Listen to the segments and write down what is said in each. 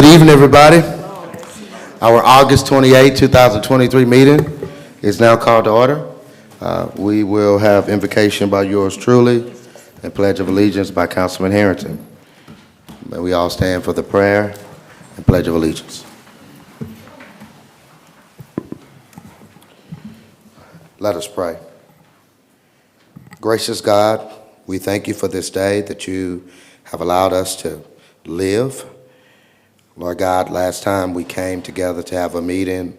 Good evening, everybody. Our August 28, 2023 meeting is now called to order. We will have invocation by yours truly and pledge of allegiance by Councilman Harrington. May we all stand for the prayer and pledge of allegiance. Let us pray. Gracious God, we thank you for this day that you have allowed us to live. Lord God, last time we came together to have a meeting,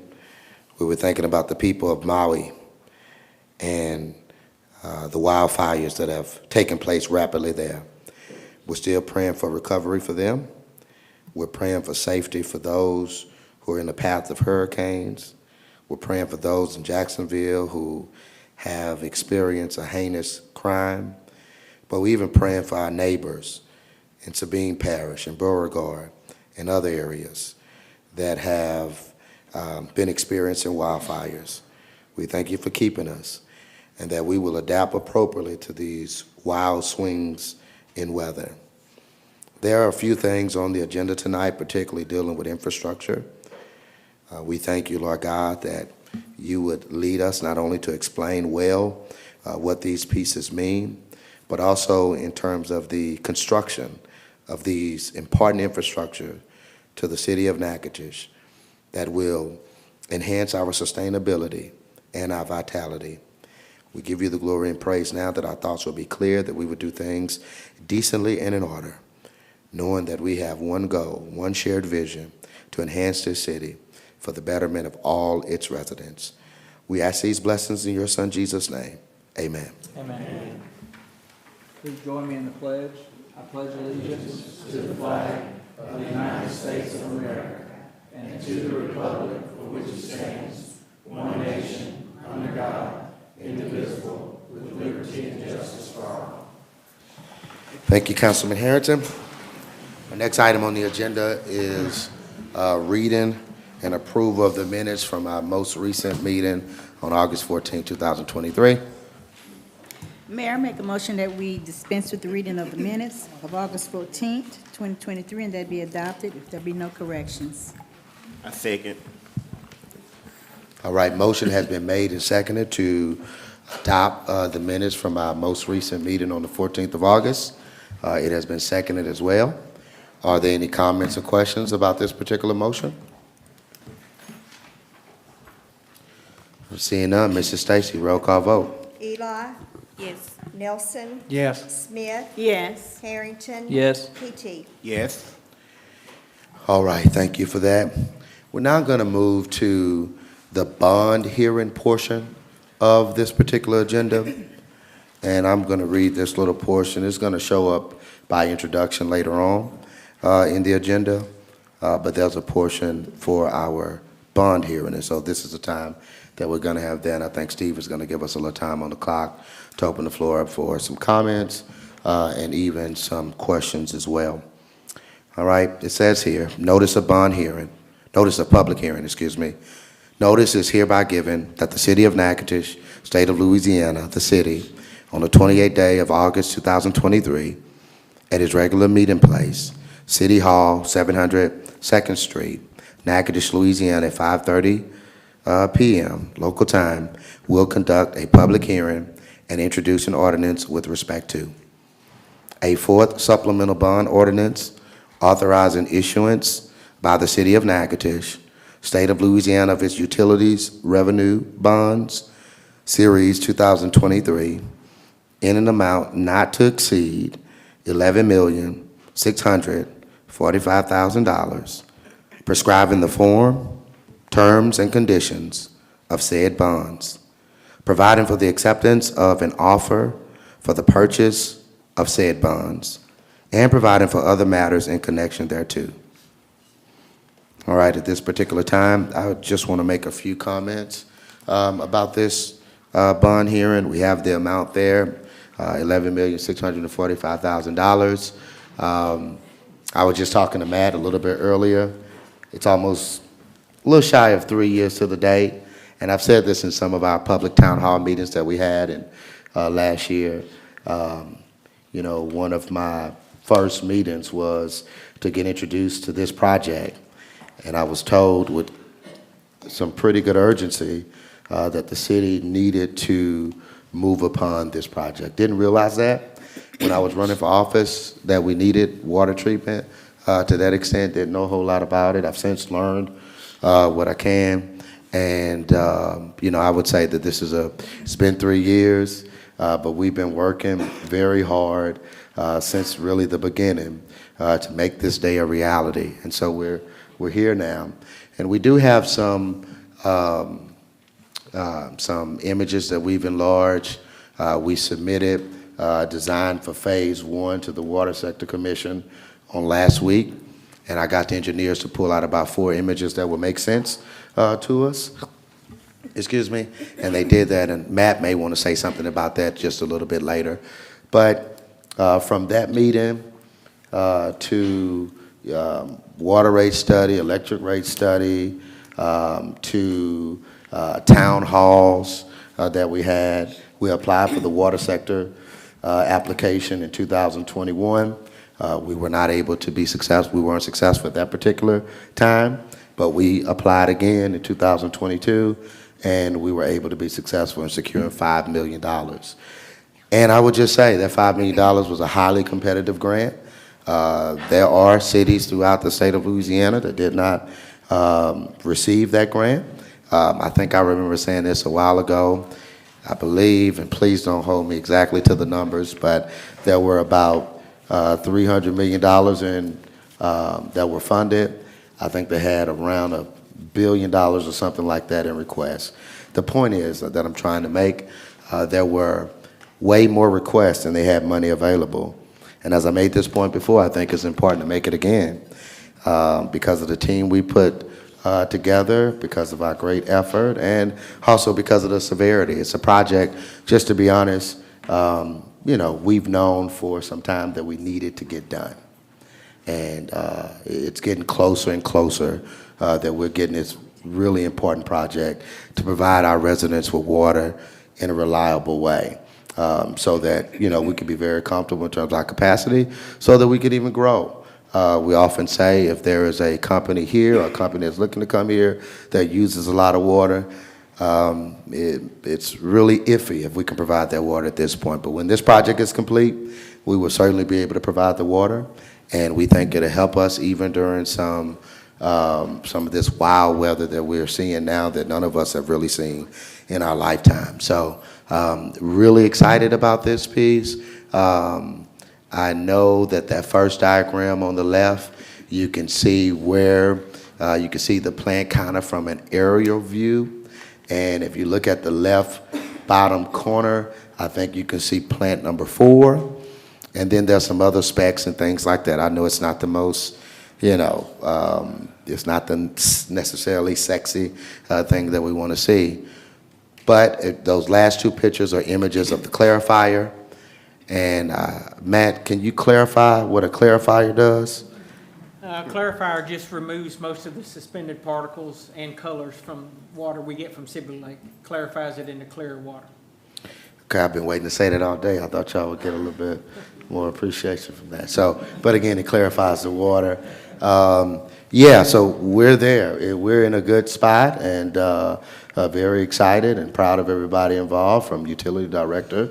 we were thinking about the people of Maui and the wildfires that have taken place rapidly there. We're still praying for recovery for them. We're praying for safety for those who are in the path of hurricanes. We're praying for those in Jacksonville who have experienced a heinous crime. But we're even praying for our neighbors in Sabine Parish and Beauregard and other areas that have been experiencing wildfires. We thank you for keeping us and that we will adapt appropriately to these wild swings in weather. There are a few things on the agenda tonight, particularly dealing with infrastructure. We thank you, Lord God, that you would lead us not only to explain well what these pieces mean, but also in terms of the construction of these important infrastructure to the city of Natchitoches that will enhance our sustainability and our vitality. We give you the glory and praise now that our thoughts will be clear, that we would do things decently and in order, knowing that we have one goal, one shared vision to enhance this city for the betterment of all its residents. We ask these blessings in your Son, Jesus' name. Amen. Amen. Please join me in the pledge. I pledge allegiance to the flag of the United States of America and to the republic for which it stands, one nation, under God, indivisible, with liberty and justice for all. Thank you, Councilman Harrington. Our next item on the agenda is reading and approval of the minutes from our most recent meeting on August 14, 2023. Mayor, make a motion that we dispense with the reading of the minutes of August 14th, 2023, and that be adopted if there be no corrections. I second. All right, motion has been made and seconded to adopt the minutes from our most recent meeting on the 14th of August. It has been seconded as well. Are there any comments or questions about this particular motion? Seeing none, Mrs. Stacy, roll call vote. Eli, Yes. Nelson, Yes. Smith, Yes. Harrington. Yes. PT. Yes. All right, thank you for that. We're now going to move to the bond hearing portion of this particular agenda. And I'm going to read this little portion. It's going to show up by introduction later on in the agenda. But there's a portion for our bond hearing. And so this is the time that we're going to have then. I think Steve is going to give us a little time on the clock to open the floor up for some comments and even some questions as well. All right, it says here, notice of public hearing, excuse me. Notice is hereby given that the city of Natchitoches, state of Louisiana, the city, on the 28th day of August 2023, at its regular meeting place, City Hall, 700 2nd Street, Natchitoches, Louisiana, at 5:30 p.m. local time, will conduct a public hearing and introduce an ordinance with respect to a fourth supplemental bond ordinance authorizing issuance by the city of Natchitoches, state of Louisiana, of its utilities revenue bonds, series 2023, in an amount not to exceed $11,645,000, prescribing the form, terms, and conditions of said bonds, providing for the acceptance of an offer for the purchase of said bonds, and providing for other matters in connection thereto. All right, at this particular time, I just want to make a few comments about this bond hearing. We have the amount there, $11,645,000. I was just talking to Matt a little bit earlier. It's almost a little shy of 3 years to the date, and I've said this in some of our public town hall meetings that we had in last year. You know, one of my first meetings was to get introduced to this project. And I was told with some pretty good urgency that the city needed to move upon this project. Didn't realize that when I was running for office, that we needed water treatment to that extent. Didn't know a whole lot about it. I've since learned what I can. And, I would say that it's been 3 years, but we've been working very hard since really the beginning to make this day a reality. And so we're here now. And we do have some images that we've enlarged. We submitted design for phase 1 to the Water Sector Commission on last week, and I got the engineers to pull out about 4 images that would make sense to us. Excuse me, and they did that, and Matt may want to say something about that just a little bit later. But from that meeting to water rate study, electric rate study, to town halls that we had. We applied for the water sector application in 2021. We were not able to be successful. We weren't successful at that particular time, but we applied again in 2022, and we were able to be successful in securing $5 million. And I would just say that $5 million was a highly competitive grant. There are cities throughout the state of Louisiana that did not receive that grant. I think I remember saying this a while ago. I believe, and please don't hold me exactly to the numbers, but there were about $300 million that were funded. I think they had around $1 billion or something like that in requests. The point is that I'm trying to make, there were way more requests than they had money available. And as I made this point before, I think it's important to make it again because of the team we put together, because of our great effort, and also because of the severity. It's a project, just to be honest, we've known for some time that we needed to get done. And it's getting closer and closer that we're getting this really important project to provide our residents with water in a reliable way. So that, we can be very comfortable in terms of our capacity, so that we can even grow. We often say if there is a company here, or a company that's looking to come here that uses a lot of water, it's really iffy if we can provide that water at this point. But when this project is complete, we will certainly be able to provide the water, and we think it'll help us even during some of this wild weather that we're seeing now that none of us have really seen in our lifetime. So really excited about this piece. I know that first diagram on the left, you can see where you can see the plant kind of from an aerial view. And if you look at the left bottom corner, I think you can see plant number 4. And then there's some other specs and things like that. I know it's not the most, it's not the necessarily sexy thing that we want to see. But those last 2 pictures are images of the clarifier. And Matt, can you clarify what a clarifier does? Clarifier just removes most of the suspended particles and colors from water we get from Sibley Lake. Clarifies it into clear water. Okay, I've been waiting to say that all day. I thought y'all would get a little bit more appreciation from that. So, but again, it clarifies the water. So we're there. We're in a good spot, and very excited and proud of everybody involved, from utility director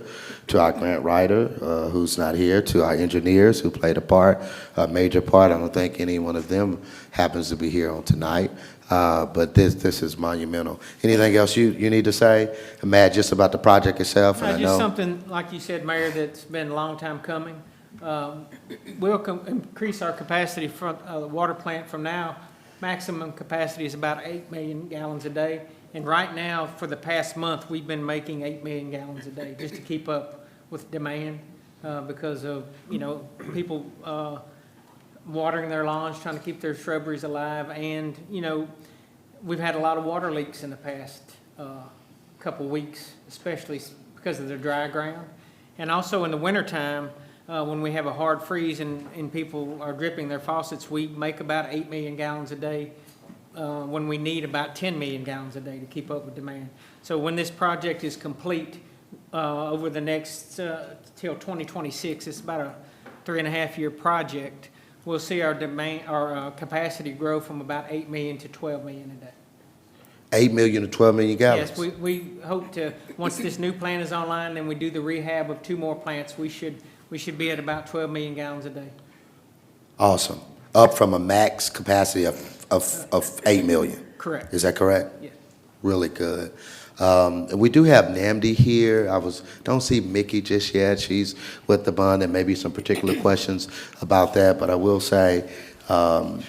to our grant writer, who's not here, to our engineers who played a major part. I don't think any one of them happens to be here on tonight, but this is monumental. Anything else you need to say, Matt, just about the project itself? And Just something, like you said, Mayor, that's been a long time coming. We'll increase our capacity from the water plant from now. Maximum capacity is about 8 million gallons a day. And right now, for the past month, we've been making 8 million gallons a day just to keep up with demand because of, people watering their lawns, trying to keep their shrubberies alive. And, we've had a lot of water leaks in the past couple weeks, especially because of the dry ground. And also in the wintertime, when we have a hard freeze and people are dripping their faucets, we make about 8 million gallons a day when we need about 10 million gallons a day to keep up with demand. So when this project is complete over the next till 2026, it's about a 3.5-year project. we'll see our demand, our capacity grow from about 8 million to 12 million a day. 8 million to 12 million gallons? Yes, we hope to, once this new plant is online, then we do the rehab of 2 more plants, we should be at about 12 million gallons a day. Awesome. Up from a max capacity of 8 million. Correct. Is that correct? Yes. Really good. And we do have Namdi here. Don't see Mickey just yet. She's with the bond, and maybe some particular questions about that. But I will say, that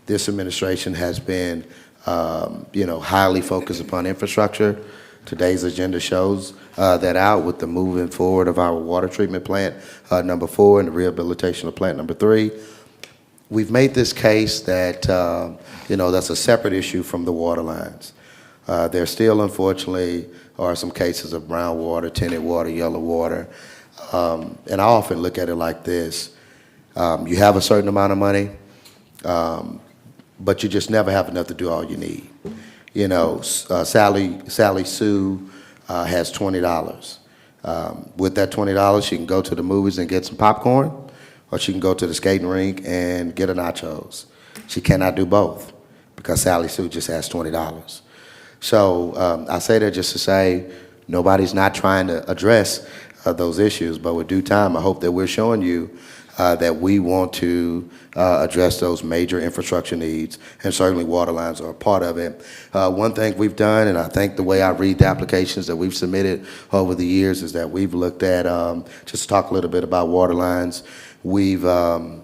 this administration has been, highly focused upon infrastructure. Today's agenda shows that out with the moving forward of our water treatment plant, number 4, and the rehabilitation of plant number 3. We've made this case that, that's a separate issue from the water lines. There still, unfortunately, are some cases of brown water, tinted water, yellow water. And I often look at it like this. You have a certain amount of money, but you just never have enough to do all you need. Sally Sue has $20. With that $20, she can go to the movies and get some popcorn, or she can go to the skating rink and get a nachos. She cannot do both because Sally Sue just has $20. So I say that just to say nobody's not trying to address those issues, but with due time, I hope that we're showing you that we want to address those major infrastructure needs, and certainly water lines are a part of it. One thing we've done, and I think the way I read the applications that we've submitted over the years, is that we've looked at, just to talk a little bit about water lines, we've, I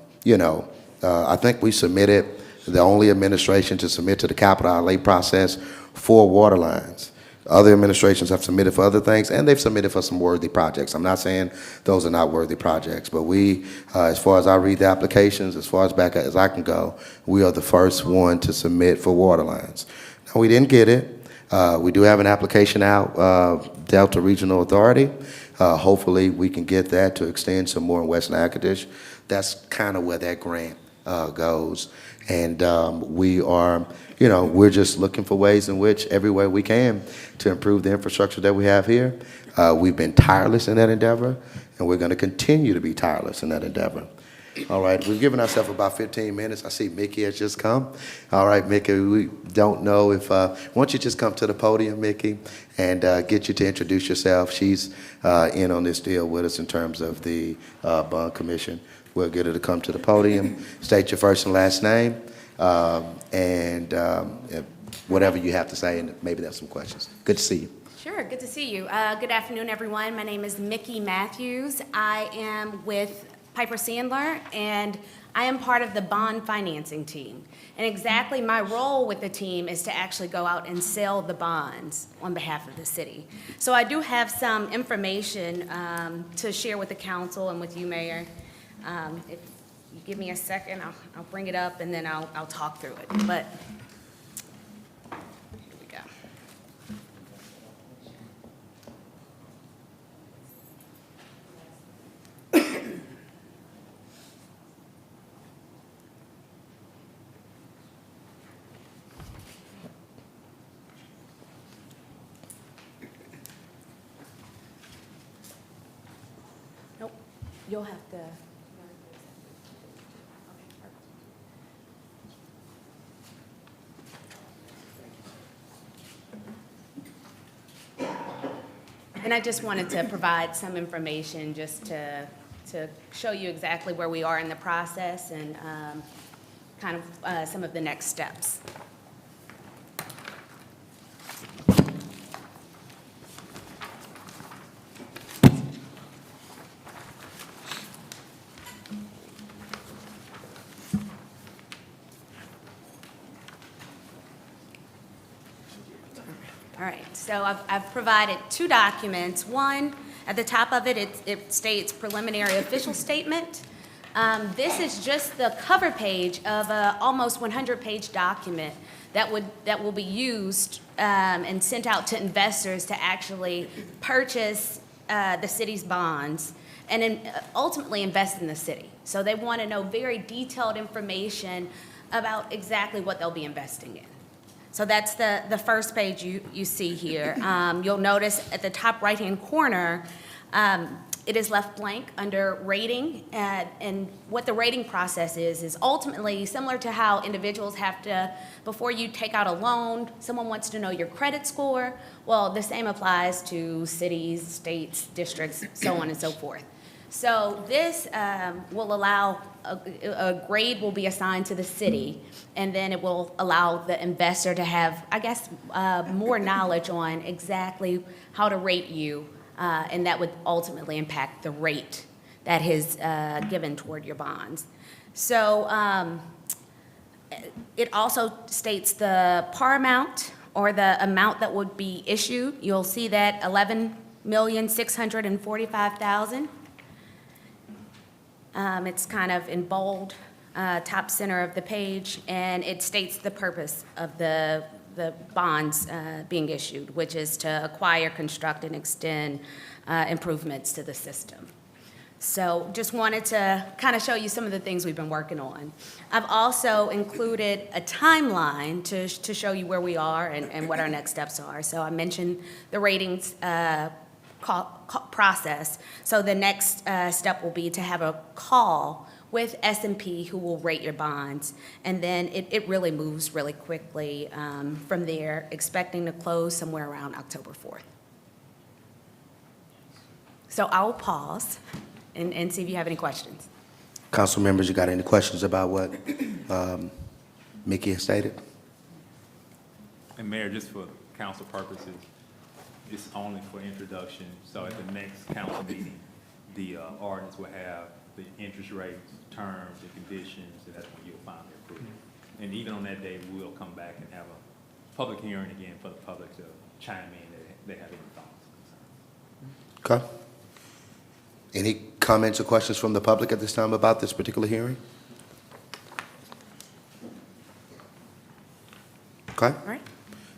think we submitted, the only administration to submit to the capital outlay process for water lines. Other administrations have submitted for other things, and they've submitted for some worthy projects. I'm not saying those are not worthy projects, but we, as far as I read the applications, as far as back as I can go, we are the first one to submit for water lines. Now, we didn't get it. We do have an application out, Delta Regional Authority. Hopefully, we can get that to extend some more in West Natchitoches. That's kind of where that grant goes. And we are, we're just looking for ways in which every way we can to improve the infrastructure that we have here. We've been tireless in that endeavor, and we're going to continue to be tireless in that endeavor. All right, we've given ourselves about 15 minutes. I see Mickey has just come. All right, Mickey, we don't know if, why don't you just come to the podium, Mickey, and get you to introduce yourself. She's in on this deal with us in terms of the bond commission. We'll get her to come to the podium, state your first and last name, and whatever you have to say, and maybe that's some questions. Good to see you. Sure, good to see you. Good afternoon, everyone. My name is Mickey Matthews. I am with Piper Sandler, and I am part of the bond financing team. And exactly my role with the team is to actually go out and sell the bonds on behalf of the city. So I do have some information to share with the council and with you, Mayor. If you give me a second, I'll bring it up, and then I'll talk through it. But here we go. Nope, you'll have to. And I just wanted to provide some information just to show you exactly where we are in the process and kind of some of the next steps. All right, so I've provided 2 documents. One, at the top of it, it states preliminary official statement. This is just the cover page of a almost 100-page document that will be used and sent out to investors to actually purchase the city's bonds and ultimately invest in the city. So they want to know very detailed information about exactly what they'll be investing in. So that's the first page you see here. You'll notice at the top right-hand corner, It is left blank under rating, and what the rating process is ultimately similar to how individuals have to, before you take out a loan, someone wants to know your credit score. Well, the same applies to cities, states, districts, so on and so forth. So this will allow, a grade will be assigned to the city, and then it will allow the investor to have, I guess, more knowledge on exactly how to rate you, and that would ultimately impact the rate that is given toward your bonds. So it also states the par amount, or the amount that would be issued. You'll see that $11,645,000. It's kind of in bold, top center of the page, and it states the purpose of the bonds being issued, which is to acquire, construct, and extend improvements to the system. So just wanted to kind of show you some of the things we've been working on. I've also included a timeline to show you where we are and what our next steps are. So I mentioned the ratings process. So the next step will be to have a call with S&P, who will rate your bonds, and then it really moves really quickly from there, expecting to close somewhere around October 4th. So I'll pause and see if you have any questions. Council members, you got any questions about what Mickey has stated? And Mayor, just for council purposes, it's only for introduction, so at the next council meeting, the ordinance will have the interest rates, terms, and conditions, and that's when you'll finally approve it. And even on that day, we'll come back and have a public hearing again for the public to chime in if they have any thoughts or concerns. Okay. Any comments or questions from the public at this time about this particular hearing? Okay. All right?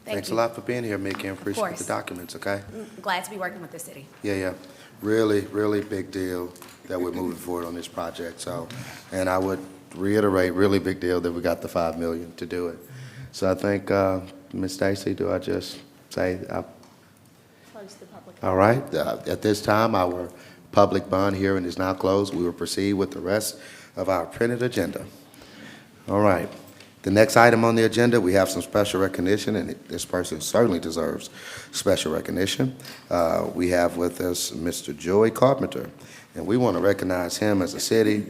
Thanks a you. lot for being here, Mickey, and appreciate the course. documents, okay? I'm glad to be working with the city. Yeah. Really, really big deal that we're moving forward on this project, so. And I would reiterate, really big deal that we got the $5 million to do it. So I think, Ms. Stacy, do I just say, Close the public. all right, at this time, our public bond hearing is now closed. We will proceed with the rest of our printed agenda. All right. The next item on the agenda, we have some special recognition, and this person certainly deserves special recognition. We have with us Mr. Joey Carpenter, and we want to recognize him as a city.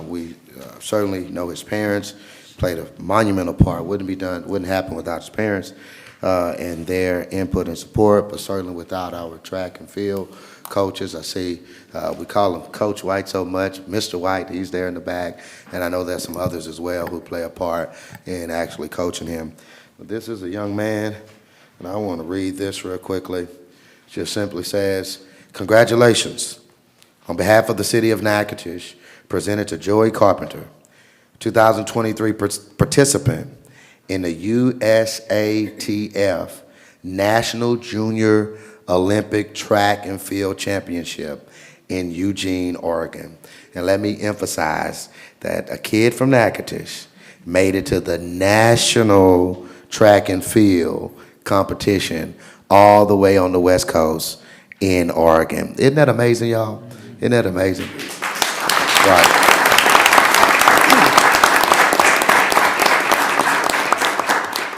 We certainly know his parents played a monumental part. Wouldn't happen without his parents and their input and support, but certainly without our track and field coaches. I see we call him Coach White so much, Mr. White, he's there in the back, and I know there's some others as well who play a part in actually coaching him. But this is a young man, and I want to read this real quickly. It just simply says, congratulations on behalf of the city of Natchitoches, presented to Joey Carpenter, 2023 participant in the USATF National Junior Olympic Track and Field Championship in Eugene, Oregon. And let me emphasize that a kid from Natchitoches made it to the National Track and Field competition all the way on the West Coast in Oregon. Isn't that amazing, y'all? Isn't that amazing? Right.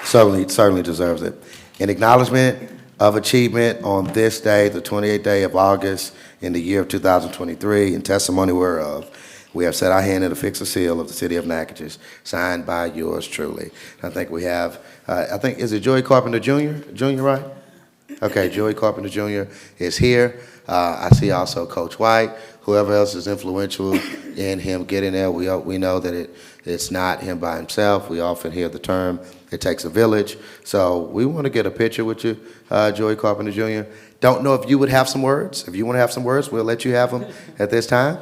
Certainly deserves it. In acknowledgement of achievement on this day, the 28th day of August in the year of 2023, in testimony whereof, we have set our hand and affixed a seal of the city of Natchitoches, signed by yours truly. I think we have, is it Joey Carpenter Jr.? Junior, right? Okay, Joey Carpenter Jr. is here. I see also Coach White, whoever else is influential in him getting there. We know that it's not him by himself. We often hear the term, it takes a village. So we want to get a picture with you, Joey Carpenter Jr. Don't know if you would have some words. If you want to have some words, we'll let you have them at this time.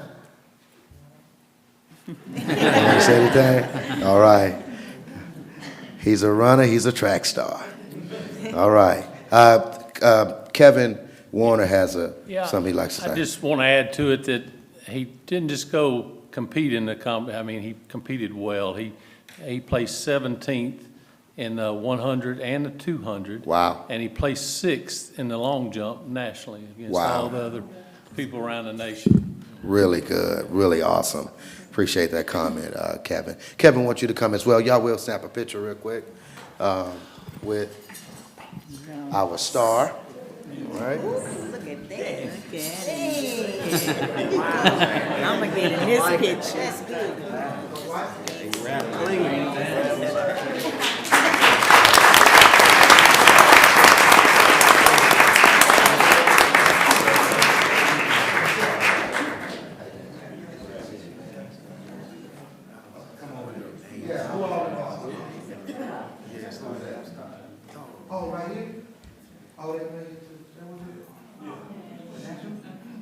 You want to say anything? All right. He's a runner. He's a track star. All right. Kevin Warner has something he'd like to say. I just want to add to it that he didn't just go compete in the he competed well. He placed 17th in the 100 and the 200. Wow. And he placed 6th in the long jump nationally against Wow. all the other people around the nation. Really good, really awesome. Appreciate that comment, Kevin. Kevin wants you to come as well. Y'all will snap a picture real quick with our star, all right? Look at that. Look at it. I'm gonna get in this picture. That's good. Oh, right here? Oh, they made it to, that was it?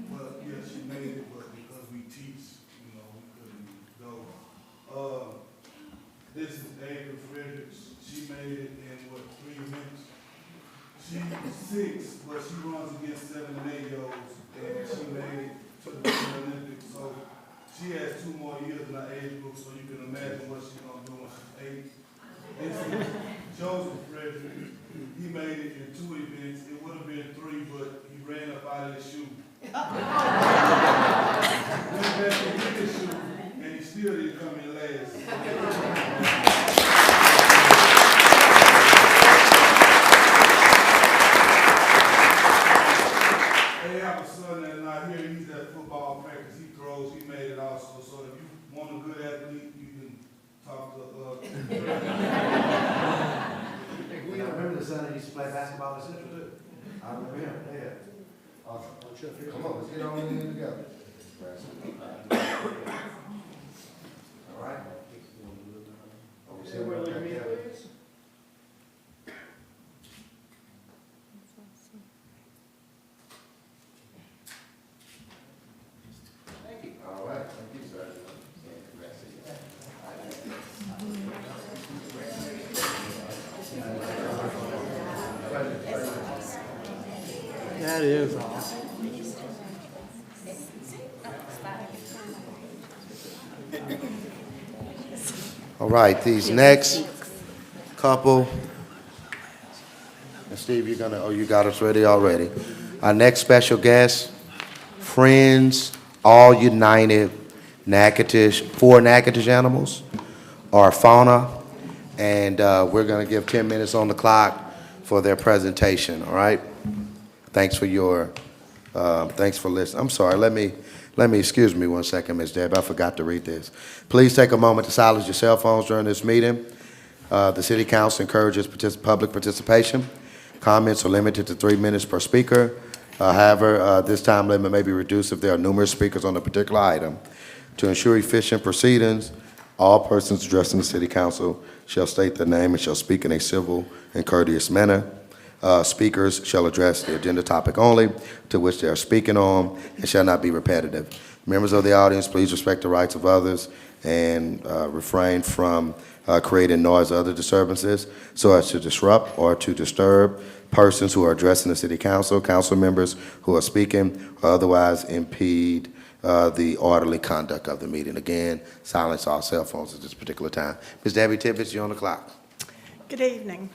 Well, yeah, she made it, but because we teach, we couldn't go. This is April Fredericks. She made it in, 3 minutes? She's 6, but she runs against 7 and 8-year-olds, and she made it to the Winter Olympics. So she has 2 more years in her age group, so you can imagine what she's gonna do when she's 8. This is Joseph Frederick. He made it in 2 events. It would have been 3, but he ran up out of his shoe. Went back to get his shoe, and he still didn't come in last. They have a son that's not here. He's at football practice. He throws. He made it also. So if you want a good athlete, you can talk to. We remember the son that used to play basketball at Central too. I remember him, yeah. Awesome. Come on, let's get on in together. All right. Oh, we still got that, Kevin? All right, thank you, sir. That is awesome. All right, these next couple, and Steve, you got us ready already. Our next special guest, Friends All United Natchitoches, 4 Natchitoches animals, or fauna, and we're gonna give 10 minutes on the clock for their presentation, all right? Thanks for listening. I'm sorry, let me, excuse me 1 second, Ms. Deb, I forgot to read this. Please take a moment to silence your cell phones during this meeting. The City Council encourages public participation. Comments are limited to 3 minutes per speaker. However, this time limit may be reduced if there are numerous speakers on a particular item. To ensure efficient proceedings, all persons addressing the City Council shall state their name and shall speak in a civil and courteous manner. Speakers shall address the agenda topic only to which they are speaking on and shall not be repetitive. Members of the audience, please respect the rights of others and refrain from creating noise or other disturbances so as to disrupt or to disturb persons who are addressing the City Council, council members who are speaking, or otherwise impede the orderly conduct of the meeting. Again, silence all cell phones at this particular time. Ms. Debbie Tibbetts, you're on the clock. Good evening.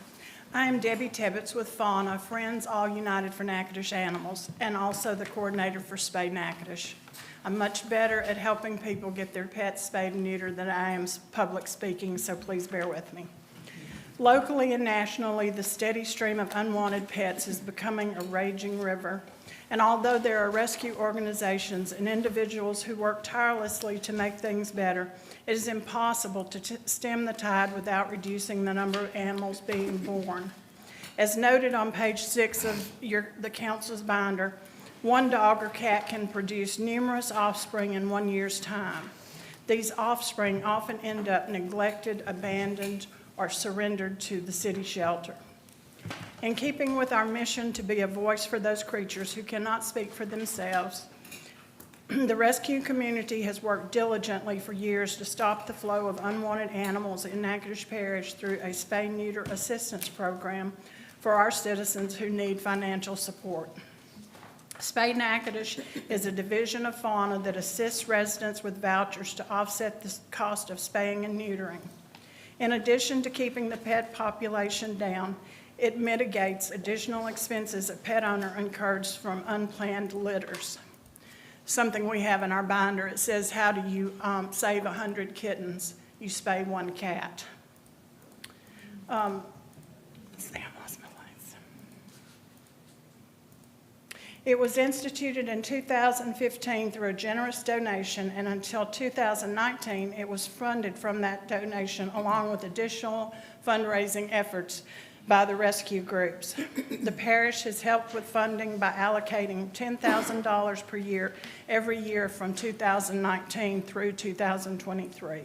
I am Debbie Tibbetts with Fauna, Friends All United for Natchitoches Animals, and also the coordinator for Spay Natchitoches. I'm much better at helping people get their pets spayed and neutered than I am public speaking, so please bear with me. Locally and nationally, the steady stream of unwanted pets is becoming a raging river. And although there are rescue organizations and individuals who work tirelessly to make things better, it is impossible to stem the tide without reducing the number of animals being born. As noted on page 6 of the council's binder, 1 dog or cat can produce numerous offspring in 1 year's time. These offspring often end up neglected, abandoned, or surrendered to the city shelter. In keeping with our mission to be a voice for those creatures who cannot speak for themselves, the rescue community has worked diligently for years to stop the flow of unwanted animals in Natchitoches Parish through a spay-neuter assistance program for our citizens who need financial support. Spay Natchitoches is a division of Fauna that assists residents with vouchers to offset the cost of spaying and neutering. In addition to keeping the pet population down, it mitigates additional expenses a pet owner incurs from unplanned litters. something we have in our binder. It says, how do you save 100 kittens? You spay 1 cat. Let's see, I lost my place. It was instituted in 2015 through a generous donation, and until 2019, it was funded from that donation along with additional fundraising efforts by the rescue groups. The parish has helped with funding by allocating $10,000 per year every year from 2019 through 2023.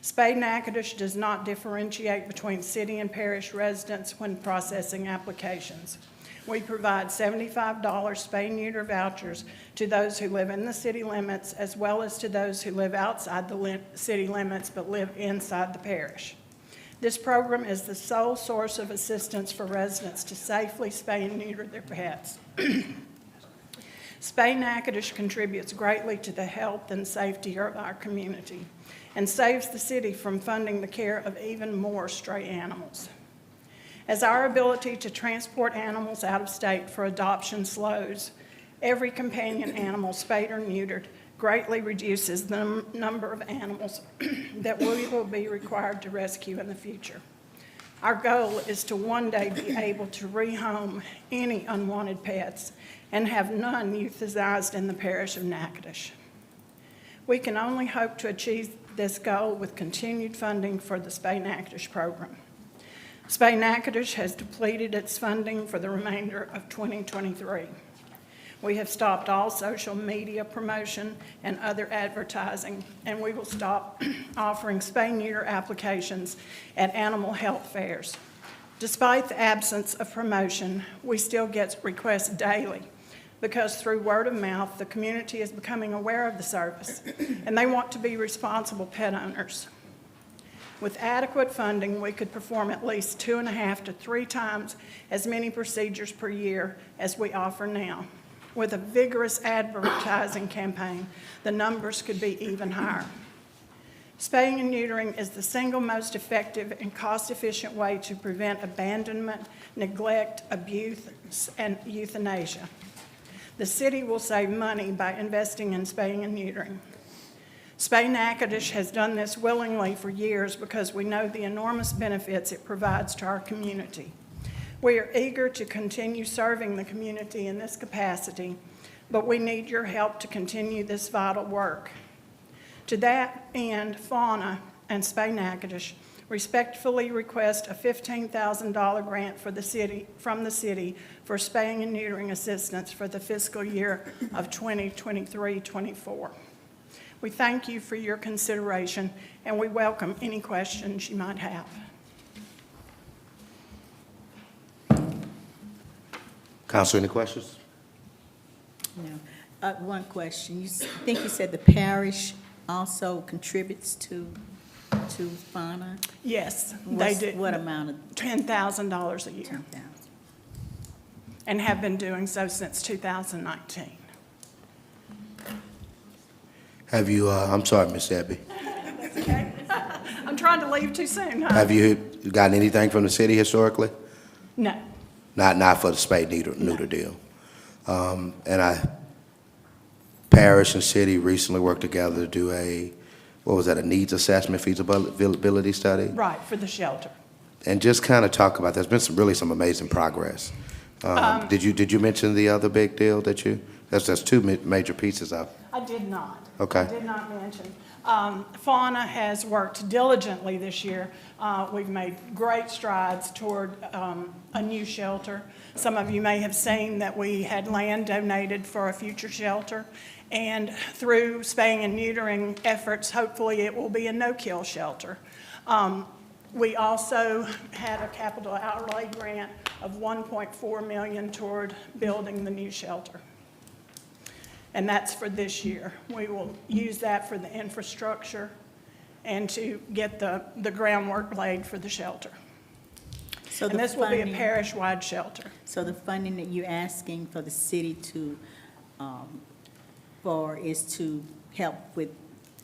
Spay Natchitoches does not differentiate between city and parish residents when processing applications. We provide $75 spay-neuter vouchers to those who live in the city limits, as well as to those who live outside the city limits but live inside the parish. This program is the sole source of assistance for residents to safely spay and neuter their pets. Spay Natchitoches contributes greatly to the health and safety of our community and saves the city from funding the care of even more stray animals. As our ability to transport animals out of state for adoption slows, every companion animal spayed or neutered greatly reduces the number of animals that we will be required to rescue in the future. Our goal is to one day be able to rehome any unwanted pets and have none euthanized in the parish of Natchitoches. We can only hope to achieve this goal with continued funding for the Spay Natchitoches program. Spay Natchitoches has depleted its funding for the remainder of 2023. We have stopped all social media promotion and other advertising, and we will stop offering spay-neuter applications at animal health fairs. Despite the absence of promotion, we still get requests daily because through word of mouth, the community is becoming aware of the service, and they want to be responsible pet owners. With adequate funding, we could perform at least 2.5 to 3 times as many procedures per year as we offer now. With a vigorous advertising campaign, the numbers could be even higher. Spaying and neutering is the single most effective and cost-efficient way to prevent abandonment, neglect, abuse, and euthanasia. The city will save money by investing in spaying and neutering. Spay Natchitoches has done this willingly for years because we know the enormous benefits it provides to our community. We are eager to continue serving the community in this capacity, but we need your help to continue this vital work. To that end, Fauna and Spay Natchitoches respectfully request a $15,000 grant from the city for spaying and neutering assistance for the fiscal year of 2023-24. We thank you for your consideration, and we welcome any questions you might have. Council, any questions? No. One question. I think you said the parish also contributes to fauna? Yes, they do. What amount of? $10,000 a year, 10,000. and have been doing so since 2019. Have you, I'm sorry, Miss Abby. That's okay. I'm trying to leave too soon, huh? Have you gotten anything from the city historically? No. Not for the spay neuter deal. And parish and city recently worked together to do a needs assessment feasibility study? Right, for the shelter. And just kind of talk about, there's been some amazing progress. Did you mention the other big deal that's 2 major pieces of? I did not. Okay. I did not mention. Fauna has worked diligently this year. We've made great strides toward a new shelter. Some of you may have seen that we had land donated for a future shelter. And through spaying and neutering efforts, hopefully it will be a no-kill shelter. We also had a capital outlay grant of $1.4 million toward building the new shelter. And that's for this year. We will use that for the infrastructure and to get the groundwork laid for the shelter. So and this will be a parish-wide shelter. So the funding that you're asking for the city is to help with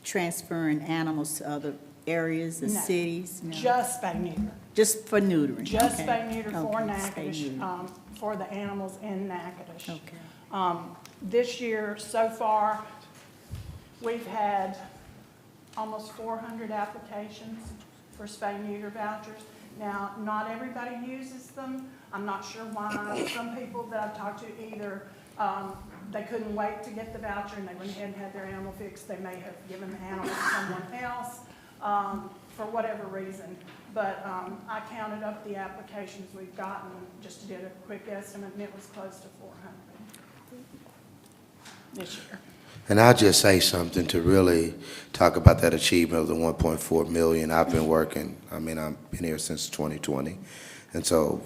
transferring animals to other areas and cities? No. Just spay neuter. Just for neutering? Just Okay. spay neuter for Okay, Natchitoches, spay neuter. for the animals in Natchitoches. Okay. This year, so far, we've had almost 400 applications for spay-neuter vouchers. Now, not everybody uses them. I'm not sure why. Some people that I've talked to either they couldn't wait to get the voucher and they went ahead and had their animal fixed. They may have given the animal to someone else for whatever reason. But I counted up the applications we've gotten, just did a quick estimate, and it was close to 400 this year. And I'll just say something to really talk about that achievement of the 1.4 million. I've been working, I've been here since 2020. And so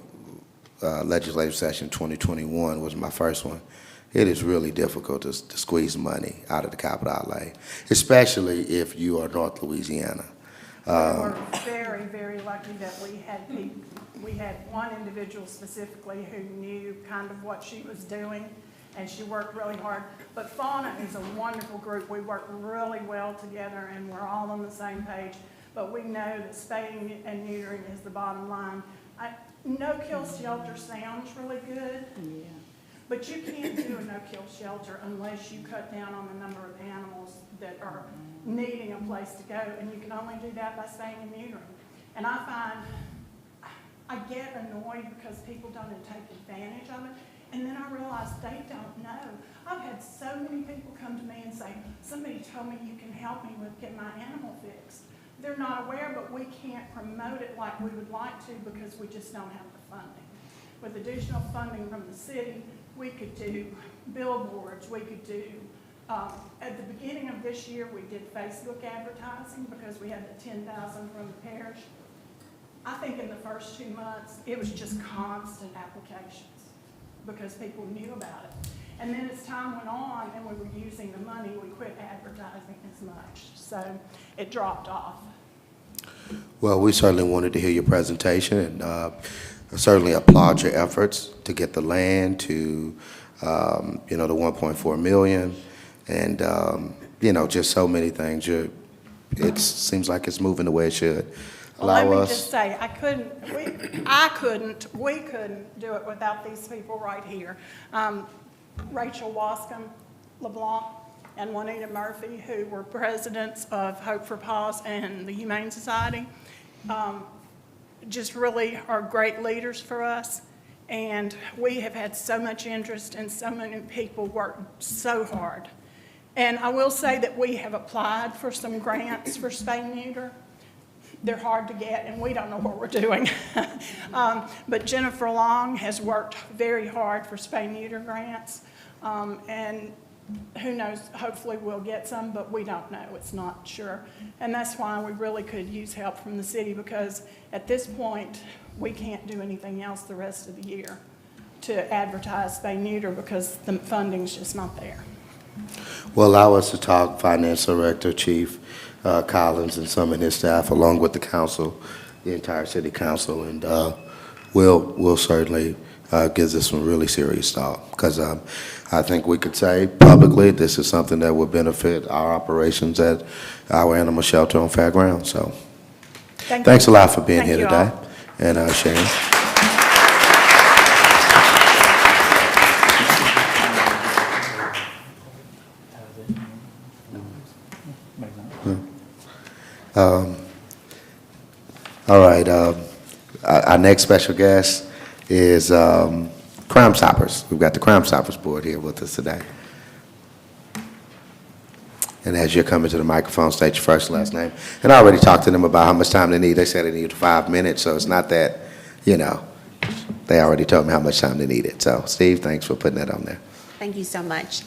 legislative session 2021 was my first one. It is really difficult to squeeze money out of the capital outlay, especially if you are North Louisiana. We were very, very lucky that we had one individual specifically who knew kind of what she was doing, and she worked really hard. But Fauna is a wonderful group. We work really well together, and we're all on the same page. But we know that spaying and neutering is the bottom line. No-kill shelter sounds really good, but you can't do a no-kill shelter unless you cut down on the number of animals that are needing a place to go, and you can only do that by spaying and neutering. And I find I get annoyed because people don't take advantage of it. And then I realize they don't know. I've had so many people come to me and say, somebody told me you can help me with getting my animal fixed. They're not aware, but we can't promote it like we would like to because we just don't have the funding. With additional funding from the city, we could do billboards, we could do, at the beginning of this year, we did Facebook advertising because we had the 10,000 from the parish. I think in the first 2 months, it was just constant applications because people knew about it. And then as time went on and we were using the money, we quit advertising as much. So it dropped off. Well, we certainly wanted to hear your presentation, and certainly applaud your efforts to get the land to, the 1.4 million, and just so many things. It seems like it's moving the way it should. Well, let me just say, we couldn't do it without these people right here. Rachel Wascom LeBlanc and Juanita Murphy, who were presidents of Hope for Paws and the Humane Society, just really are great leaders for us. And we have had so much interest and so many people work so hard. And I will say that we have applied for some grants for spay-neuter. They're hard to get, and we don't know what we're doing. But Jennifer Long has worked very hard for spay-neuter grants. And who knows, hopefully we'll get some, but we don't know. It's not sure. And that's why we really could use help from the city, because at this point, we can't do anything else the rest of the year to advertise spay-neuter because the funding's just not there. Well, allow us to talk Finance Director, Chief Collins, and some of his staff, along with the council, the entire city council, and we'll certainly give this some really serious thought, because I think we could say publicly this is something that would benefit our operations at our animal shelter on Fairgrounds. So thanks a lot for being here today and sharing. All right, our next special guest is Crime Stoppers. We've got the Crime Stoppers board here with us today. And as you're coming to the microphone, state your first and last name. And I already talked to them about how much time they need. They said they need 5 minutes, so it's not that, they already told me how much time they needed. So, Steve, thanks for putting that on there. Thank you so much.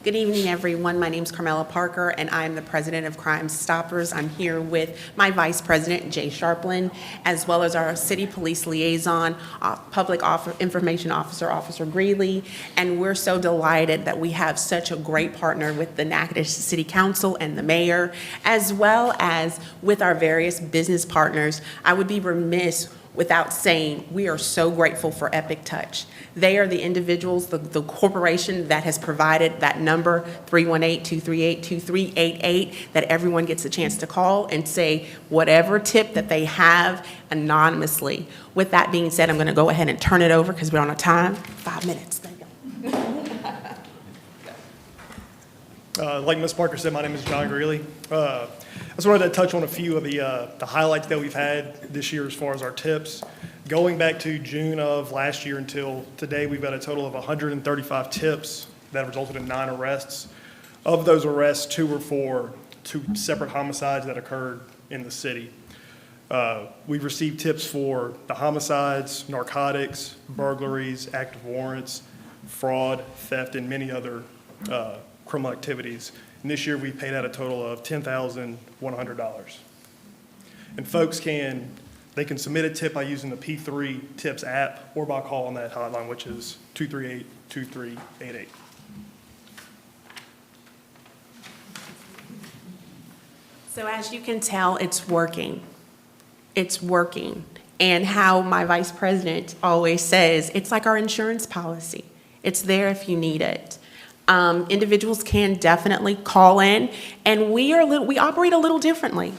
Good evening, everyone. My name is Carmela Parker, and I'm the president of Crime Stoppers. I'm here with my vice president, Jay Sharplin, as well as our city police liaison, public information officer, Officer Greeley. And we're so delighted that we have such a great partner with the Natchitoches City Council and the mayor, as well as with our various business partners. I would be remiss without saying we are so grateful for Epic Touch. They are the individuals, the corporation that has provided that number, 318-238-2388, that everyone gets a chance to call and say whatever tip that they have anonymously. With that being said, I'm gonna go ahead and turn it over because we're on a time. 5 minutes, there you go. Like Ms. Parker said, my name is John Greeley. I just wanted to touch on a few of the highlights that we've had this year as far as our tips. Going back to June of last year until today, we've got a total of 135 tips that have resulted in 9 arrests. Of those arrests, 2 were for 2 separate homicides that occurred in the city. We've received tips for the homicides, narcotics, burglaries, active warrants, fraud, theft, and many other criminal activities. And this year, we paid out a total of $10,100. And folks can submit a tip by using the P3 Tips app or by calling that hotline, which is 238-2388. So as you can tell, it's working. It's working. And how my vice president always says, it's like our insurance policy. It's there if you need it. Individuals can definitely call in, and we operate a little differently.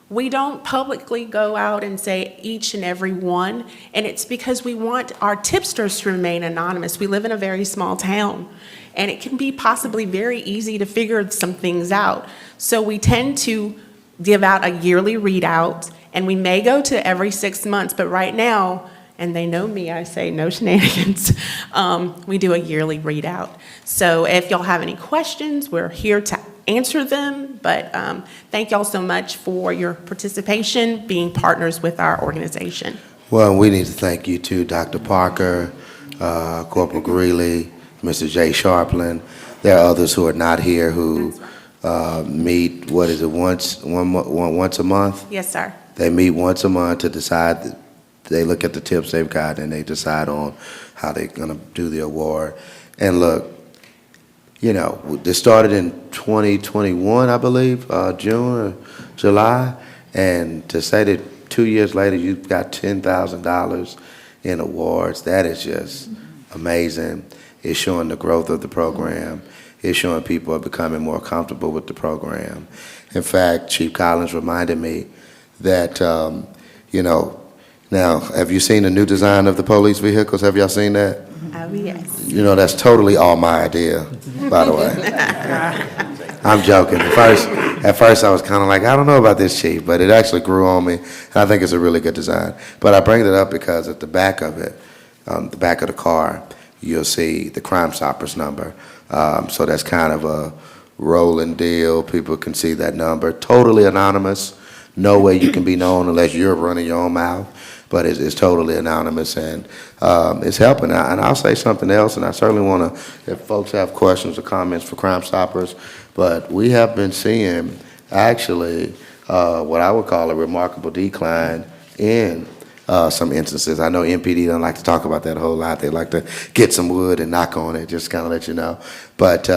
We don't publicly go out and say each and every one, and it's because we want our tipsters to remain anonymous. We live in a very small town, and it can be possibly very easy to figure some things out. So we tend to give out a yearly readout, and we may go to every 6 months, but right now, and they know me, I say no shenanigans, we do a yearly readout. So if y'all have any questions, we're here to answer them, but thank y'all so much for your participation, being partners with our organization. Well, we need to thank you too, Dr. Parker, Corporal Greeley, Mr. Jay Sharplin. There are others who are not here who meet, what is it, once a month? Yes, sir. They meet once a month to decide, they look at the tips they've got and they decide on how they're gonna do the award. And look, you know, this started in 2021, I believe, June or July, and to say that 2 years later you've got $10,000 in awards, that is just amazing. It's showing the growth of the program. It's showing people are becoming more comfortable with the program. In fact, Chief Collins reminded me that, you know, now, have you seen the new design of the police vehicles? Have y'all seen that? Oh, yes. You know, that's totally all my idea, by the way. I'm joking. At first I was kind of like, I don't know about this, Chief, but it actually grew on me. And I think it's a really good design. But I bring it up because at the back of it, the back of the car, you'll see the Crime Stoppers number. So that's kind of a rolling deal. People can see that number. Totally anonymous. No way you can be known unless you're running your own mouth. But it's totally anonymous, and it's helping. And I'll say something else, and I certainly want to, if folks have questions or comments for Crime Stoppers, but we have been seeing actually what I would call a remarkable decline in some instances. I know MPD don't like to talk about that a whole lot. They like to get some wood and knock on it, just kind of let you know. But,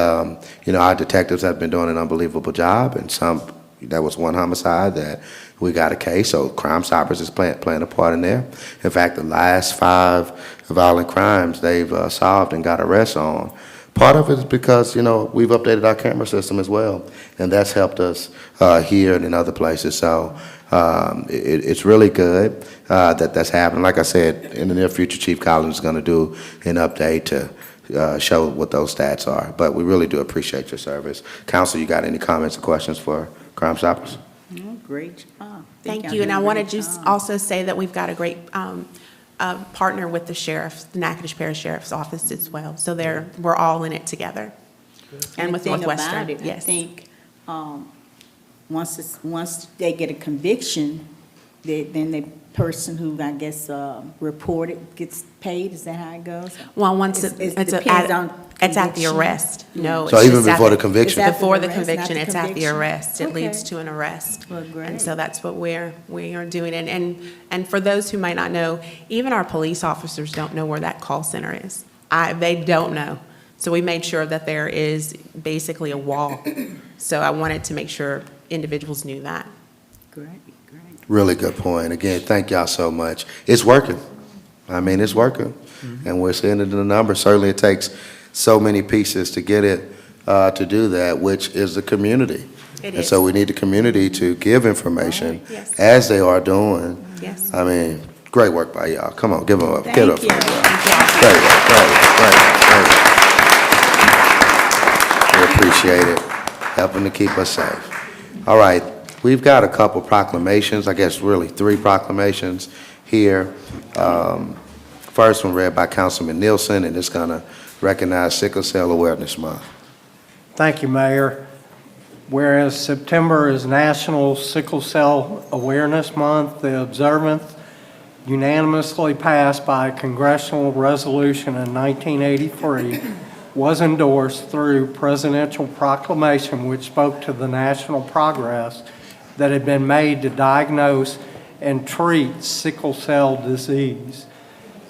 you know, our detectives have been doing an unbelievable job, and that was one homicide that we got a case, so Crime Stoppers is playing a part in there. In fact, the last 5 violent crimes they've solved and got arrests on, part of it is because, you know, we've updated our camera system as well, and that's helped us here and in other places. So it's really good that that's happening. Like I said, in the near future, Chief Collins is going to do an update to show what those stats are. But we really do appreciate your service. Counsel, you got any comments or questions for Crime Stoppers? Oh, great job. Thank you, and I want to just also say that we've got a great partner with the sheriff, the Natchitoches Parish Sheriff's Office as well. So we're all in it together. And with the thing Northwestern, about it, I yes. think, once they get a conviction, then the person who, I guess, reported gets paid. Is that how it goes? Well, once It it's depends on at the conviction. arrest. No, So it's even just at before the conviction? It's Before after the the arrest, not conviction, the it's at the conviction. arrest. It leads Okay. to an arrest. Well, great. And so that's what we are doing. And for those who might not know, even our police officers don't know where that call center is. They don't know. So we made sure that there is basically a wall. So I wanted to make sure individuals knew that. Great, great. Really good point. Again, thank y'all so much. It's working. I mean, it's working. And we're seeing it in the numbers. Certainly it takes so many pieces to get it to do that, which is the community. It And so is. we need the community to give information Yes. as they are doing. Yes. I mean, great work by y'all. Come on, give them up. Thank Get up for you. it, y'all. Great work, great, great, great. We appreciate it. helping to keep us safe. All right, we've got a couple proclamations, I guess really 3 proclamations here. First one read by Councilman Nielsen, and it's going to recognize Sickle Cell Awareness Month. Thank you, Mayor. Whereas September is National Sickle Cell Awareness Month, the observance unanimously passed by a congressional resolution in 1983 was endorsed through presidential proclamation, which spoke to the national progress that had been made to diagnose and treat sickle cell disease,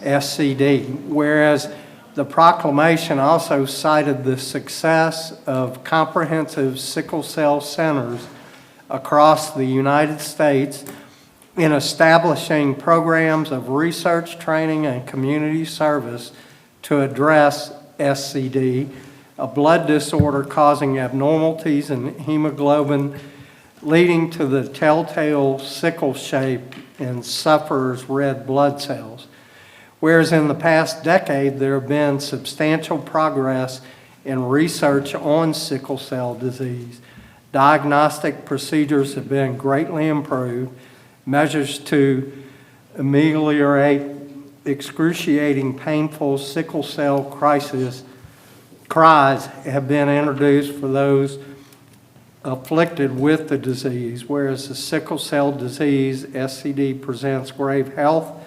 SCD. Whereas the proclamation also cited the success of comprehensive sickle cell centers across the United States in establishing programs of research, training, and community service to address SCD, a blood disorder causing abnormalities in hemoglobin, leading to the telltale sickle shape in sufferers' red blood cells. Whereas in the past decade, there have been substantial progress in research on sickle cell disease. Diagnostic procedures have been greatly improved. Measures to ameliorate excruciating, painful sickle cell cries have been introduced for those afflicted with the disease, whereas the sickle cell disease, SCD, presents grave health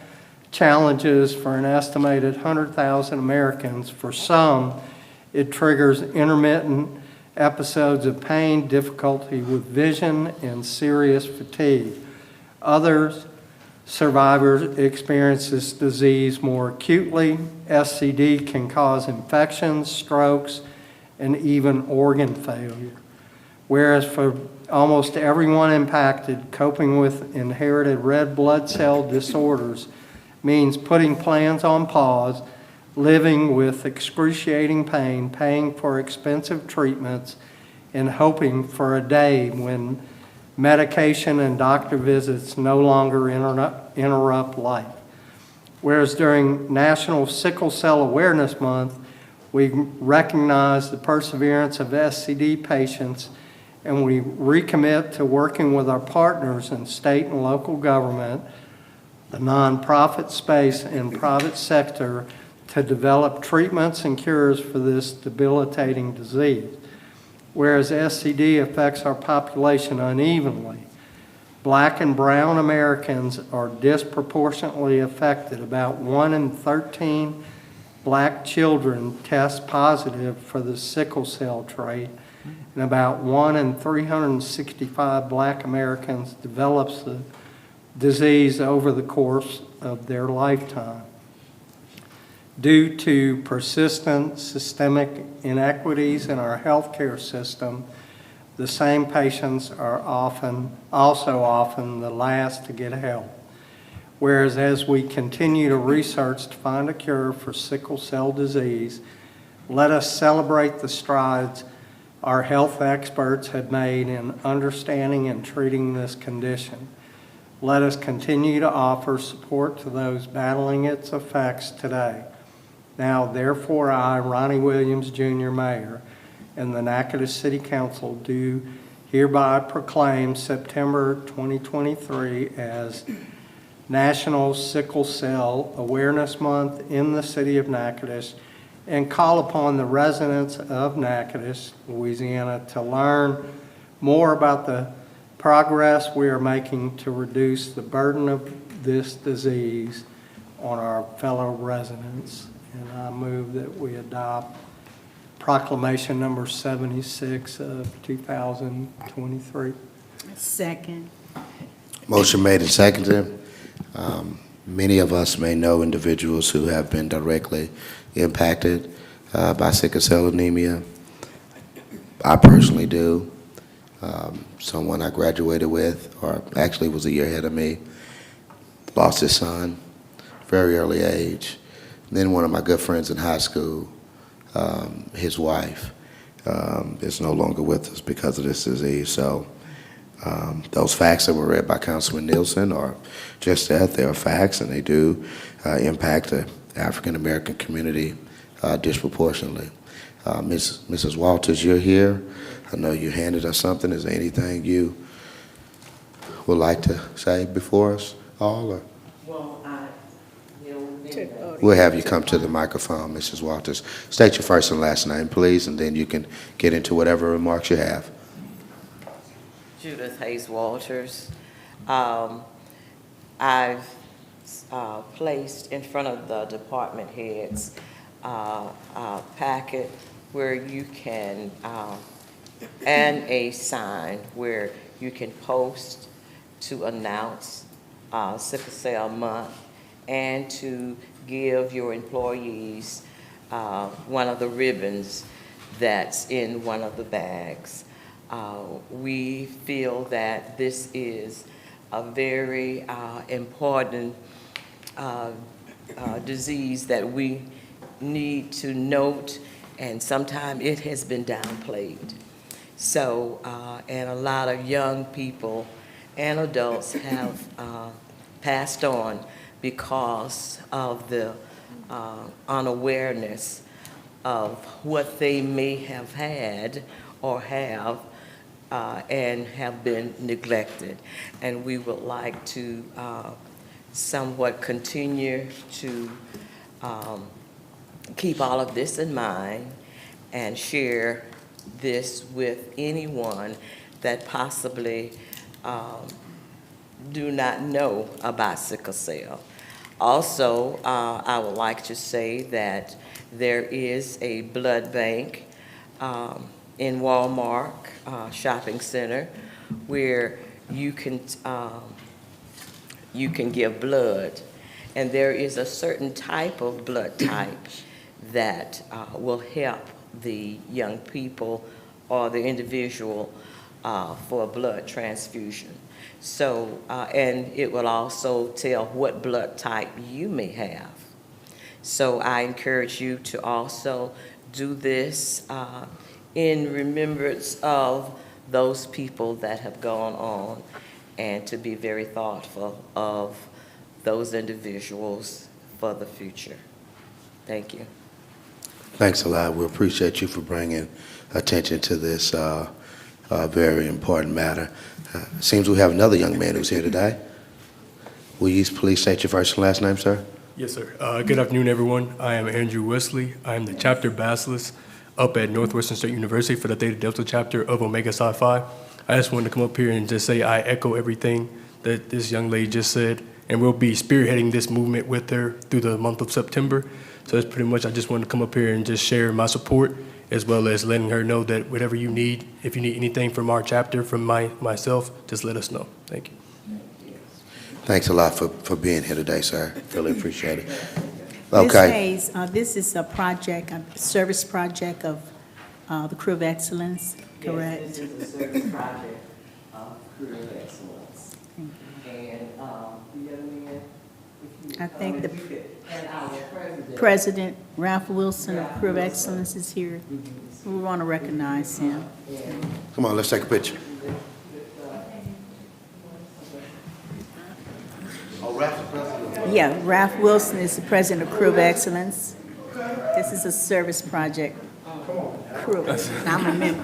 challenges for an estimated 100,000 Americans. For some, it triggers intermittent episodes of pain, difficulty with vision, and serious fatigue. Others, survivors, experience this disease more acutely. SCD can cause infections, strokes, and even organ failure. Whereas for almost everyone impacted, coping with inherited red blood cell disorders means putting plans on pause, living with excruciating pain, paying for expensive treatments, and hoping for a day when medication and doctor visits no longer interrupt life. Whereas during National Sickle Cell Awareness Month, we recognize the perseverance of SCD patients, and we recommit to working with our partners in state and local government, the nonprofit space, and private sector to develop treatments and cures for this debilitating disease. Whereas SCD affects our population unevenly, Black and brown Americans are disproportionately affected. About 1 in 13 Black children test positive for the sickle cell trait, and about 1 in 365 Black Americans develops the disease over the course of their lifetime. Due to persistent systemic inequities in our healthcare system, the same patients are also often the last to get help. Whereas as we continue to research to find a cure for sickle cell disease, let us celebrate the strides our health experts have made in understanding and treating this condition. Let us continue to offer support to those battling its effects today. Now, therefore, I, Ronnie Williams, Jr., Mayor, and the Natchitoches City Council do hereby proclaim September 2023 as National Sickle Cell Awareness Month in the City of Natchitoches, and call upon the residents of Natchitoches, Louisiana, to learn more about the progress we are making to reduce the burden of this disease on our fellow residents. And I move that we adopt Proclamation number 76 of 2023. Second. Motion made and seconded. Many of us may know individuals who have been directly impacted by sickle cell anemia. I personally do. Someone I graduated with, or actually was a year ahead of me, lost his son, very early age. And then one of my good friends in high school, his wife, is no longer with us because of this disease. So those facts that were read by Councilman Nielsen are just that. They are facts, and they do impact the African-American community disproportionately. Mrs. Walters, you're here. I know you handed us something. Is there anything you would like to say before us all? Or? We'll have you come to the microphone, Mrs. Walters. State your first and last name, please, and then you can get into whatever remarks you have. Judith Hayes Walters. I've placed in front of the department heads a packet where you can, and a sign where you can post to announce Sickle Cell Month and to give your employees one of the ribbons that's in one of the bags. We feel that this is a very important disease that we need to note, and sometimes it has been downplayed. So, and a lot of young people and adults have passed on because of the unawareness of what they may have had or have and have been neglected. And we would like to somewhat continue to keep all of this in mind and share this with anyone that possibly do not know about sickle cell. Also, I would like to say that there is a blood bank in Walmart shopping center where you can give blood, and there is a certain type of blood type that will help the young people or the individual for a blood transfusion. So, and it will also tell what blood type you may have. So I encourage you to also do this in remembrance of those people that have gone on, and to be very thoughtful of those individuals for the future. Thank you. Thanks a lot. We appreciate you for bringing attention to this very important matter. Seems we have another young man who's here today. Will you please state your first and last name, sir? Yes, sir. Good afternoon, everyone. I am Andrew Wesley. I am the chapter bacillus up at Northwestern State University for the Theta Delta chapter of Omega Psi Phi. I just wanted to come up here and just say I echo everything that this young lady just said, and we'll be spearheading this movement with her through the month of September. So that's pretty much, I just wanted to come up here and just share my support, as well as letting her know that whatever you need, if you need anything from our chapter, from myself, just let us know. Thank you. Thanks a lot for being here today, sir. Really appreciate it. Ms. Okay. Hayes, this is a project, a service project of the Crew of Excellence, correct? Yes, this is a service project of Crew of Excellence. And the young man, if you, I think the and our President Ralph Wilson of Crew of Excellence is here. We want to recognize him. Come on, let's take a picture. Oh, Ralph's the president? Yeah, Ralph Wilson is the President of Crew of Excellence. This is a service project. Crew, I'm a member.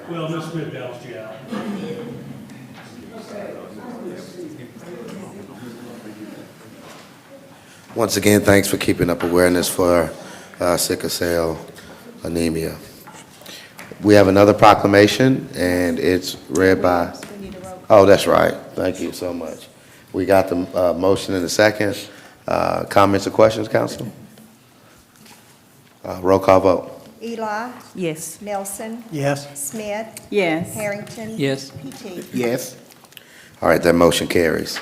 Well, Ms. Smith balanced you out. Once again, thanks for keeping up awareness for sickle cell anemia. We have another proclamation, and it's read by, oh, that's right. Thank you so much. We got the motion and the second. Comments or questions, council? Roll call vote. Eli, Yes. Nelson, Yes. Smith, Yes. Harrington. Yes. PT. Yes. All right, that motion carries.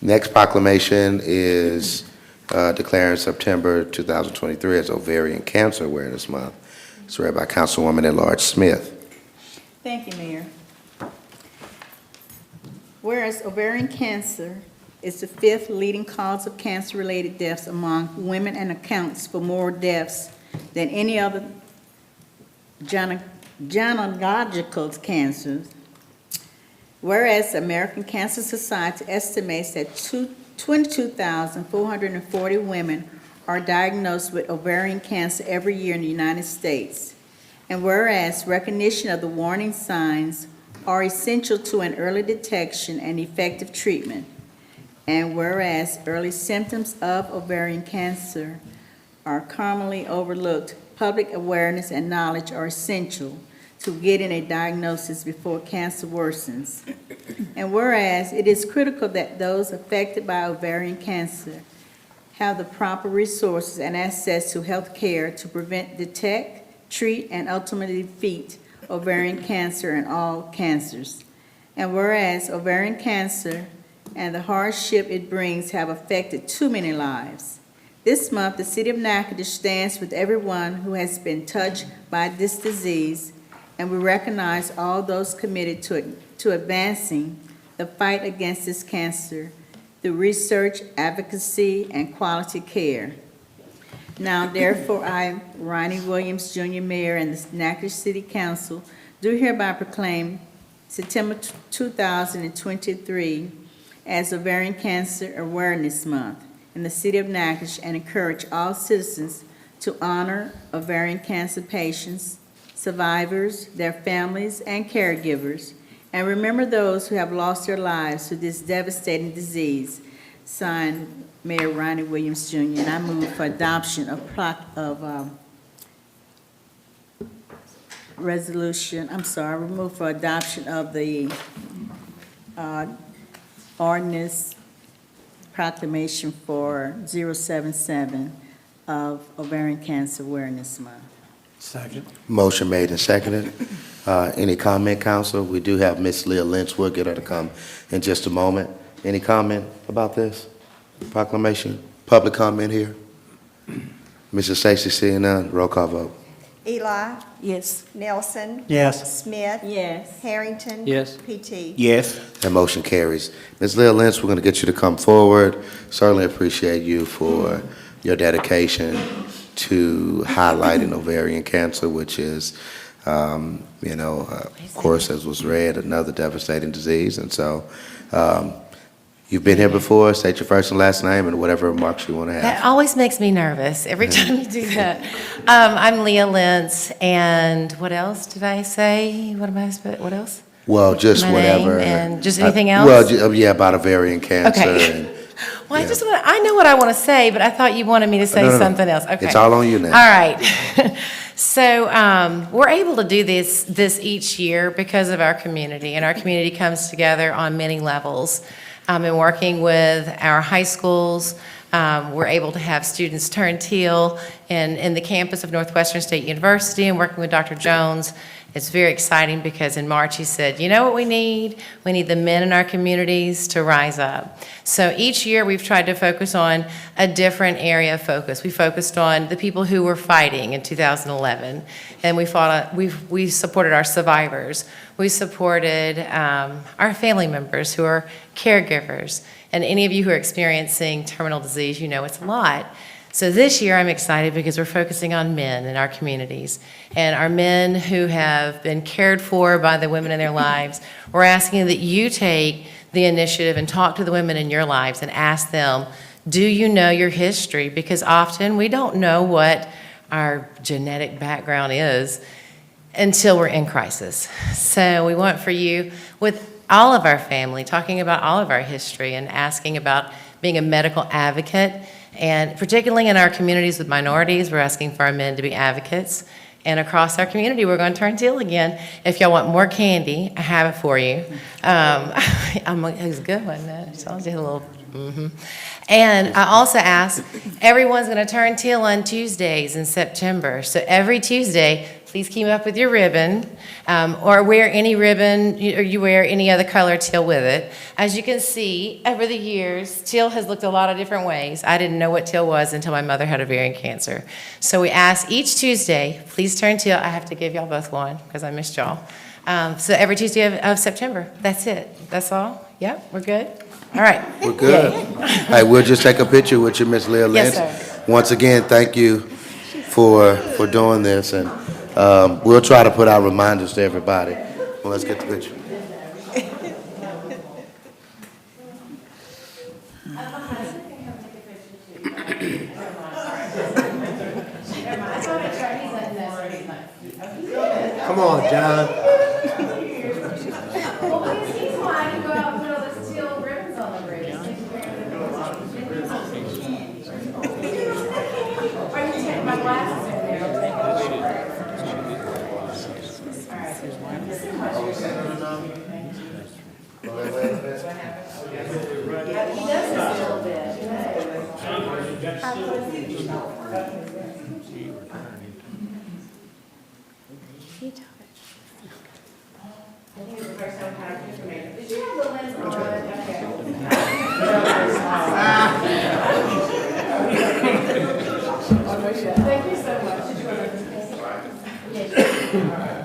Next proclamation is declaring September 2023 as Ovarian Cancer Awareness Month. It's read by Councilwoman at-large Smith. Thank you, Mayor. Whereas ovarian cancer is the fifth leading cause of cancer-related deaths among women and accounts for more deaths than any other gynecological cancers. Whereas the American Cancer Society estimates that 22,440 women are diagnosed with ovarian cancer every year in the United States. And whereas recognition of the warning signs are essential to an early detection and effective treatment. And whereas early symptoms of ovarian cancer are commonly overlooked, public awareness and knowledge are essential to getting a diagnosis before cancer worsens. And whereas it is critical that those affected by ovarian cancer have the proper resources and access to health care to prevent, detect, treat, and ultimately defeat ovarian cancer and all cancers. And whereas ovarian cancer and the hardship it brings have affected too many lives. This month, the City of Natchitoches stands with everyone who has been touched by this disease, and we recognize all those committed to advancing the fight against this cancer through research, advocacy, and quality care. Now, therefore, I, Ronnie Williams, Jr., Mayor, and the Natchitoches City Council do hereby proclaim September 2023 as Ovarian Cancer Awareness Month in the City of Natchitoches and encourage all citizens to honor ovarian cancer patients, survivors, their families, and caregivers, and remember those who have lost their lives to this devastating disease. Signed, Mayor Ronnie Williams, Jr., and I move for adoption of resolution, we move for adoption of the ordinance proclamation for 077 of Ovarian Cancer Awareness Month. Second. Motion made and seconded. Any comment, council? We do have Ms. Leah Lynch. We'll get her to come in just a moment. Any comment about this proclamation? Public comment here? Mrs. Stacy, seeing none, roll call vote. Eli, Yes. Nelson. Yes. Smith. Yes. Harrington. Yes. PT. Yes. That motion carries. Ms. Leah Lynch, we're going to get you to come forward. Certainly appreciate you for your dedication to highlighting ovarian cancer, which is, of course, as was read, another devastating disease. And so you've been here before. State your first and last name and whatever remarks you want to have. That always makes me nervous every time you do that. I'm Leah Lentz, and what else did I say? What else? Well, just My whatever. name and just anything else? Well, yeah, about ovarian cancer. Okay. And, Well, yeah. I know what I want to say, but I thought you wanted me to say No. something else. Okay. It's all on you now. All right. So we're able to do this each year because of our community, and our community comes together on many levels. And working with our high schools, we're able to have students turn teal in the campus of Northwestern State University, and working with Dr. Jones. It's very exciting because in March he said, you know what we need? We need the men in our communities to rise up. So each year we've tried to focus on a different area of focus. We focused on the people who were fighting in 2011, and we supported our survivors. We supported our family members who are caregivers, and any of you who are experiencing terminal disease, you know it's a lot. So this year I'm excited because we're focusing on men in our communities, and our men who have been cared for by the women in their lives. We're asking that you take the initiative and talk to the women in your lives and ask them, do you know your history? Because often we don't know what our genetic background is until we're in crisis. So we want for you, with all of our family, talking about all of our history and asking about being a medical advocate. And particularly in our communities with minorities, we're asking for our men to be advocates. And across our community, we're going to turn teal again. If y'all want more candy, I have it for you. It was good, wasn't it? I told you a little. And I also asked, everyone's going to turn teal on Tuesdays in September. So every Tuesday, please keep up with your ribbon, or wear any ribbon, or you wear any other color teal with it. As you can see, over the years, teal has looked a lot of different ways. I didn't know what teal was until my mother had ovarian cancer. So we ask each Tuesday, please turn teal. I have to give y'all both one because I missed y'all. So every Tuesday of September, that's it. That's all? Yep, we're good? All right. We're good. Hey, we'll just take a picture with you, Ms. Leah Lynch. Yes, sir. Once again, thank you for doing this, and we'll try to put out reminders to everybody. Well, let's get the picture. Come on, John.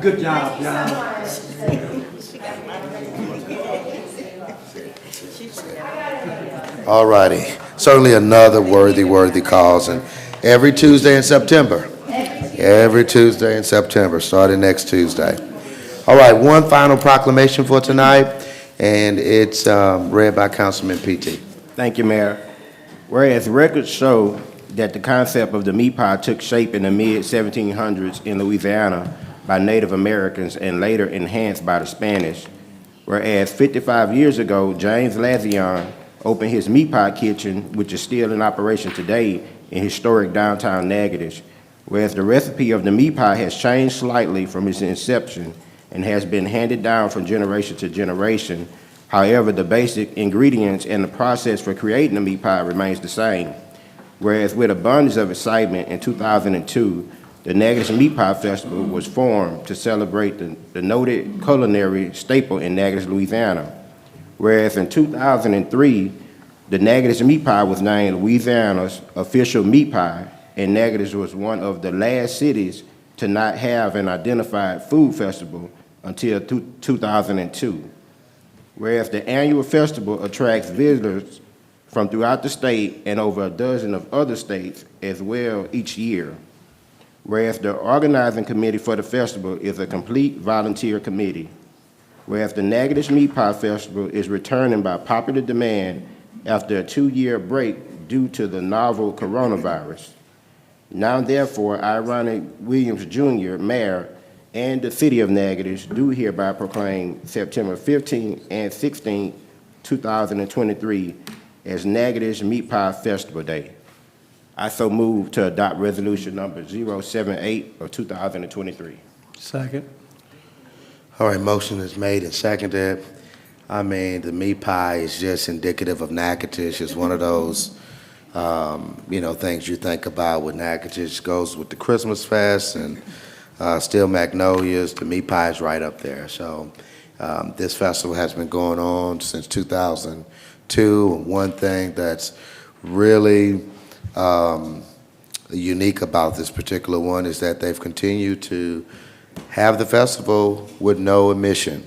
Good job, John. All righty. Certainly another worthy cause, and every Tuesday in September. Every Tuesday in September, starting next Tuesday. All right, one final proclamation for tonight, and it's read by Councilman PT. Thank you, Mayor. Whereas records show that the concept of the meat pie took shape in the mid-1700s in Louisiana by Native Americans and later enhanced by the Spanish. Whereas 55 years ago, James Lazion opened his meat pie kitchen, which is still in operation today in historic downtown Natchitoches. Whereas the recipe of the meat pie has changed slightly from its inception and has been handed down from generation to generation. However, the basic ingredients and the process for creating the meat pie remains the same. Whereas with abundance of excitement in 2002, the Natchitoches Meat Pie Festival was formed to celebrate the noted culinary staple in Natchitoches, Louisiana. Whereas in 2003, the Natchitoches Meat Pie was named Louisiana's official meat pie, and Natchitoches was one of the last cities to not have an identified food festival until 2002. Whereas the annual festival attracts visitors from throughout the state and over a dozen of other states as well each year. Whereas the organizing committee for the festival is a complete volunteer committee. Whereas the Natchitoches Meat Pie Festival is returning by popular demand after a 2-year break due to the novel coronavirus. Now therefore, I, Ronnie Williams Jr., Mayor, and the City of Natchitoches do hereby proclaim September 15th and 16th, 2023 as Natchitoches Meat Pie Festival Day. I so move to adopt resolution number 078 of 2023. Second. All right, motion is made and seconded. I mean, the meat pie is just indicative of Natchitoches. It's one of those, things you think about with Natchitoches. Goes with the Christmas fest and Steel Magnolias. The meat pie is right up there. So this festival has been going on since 2002. One thing that's really unique about this particular one is that they've continued to have the festival with no admission,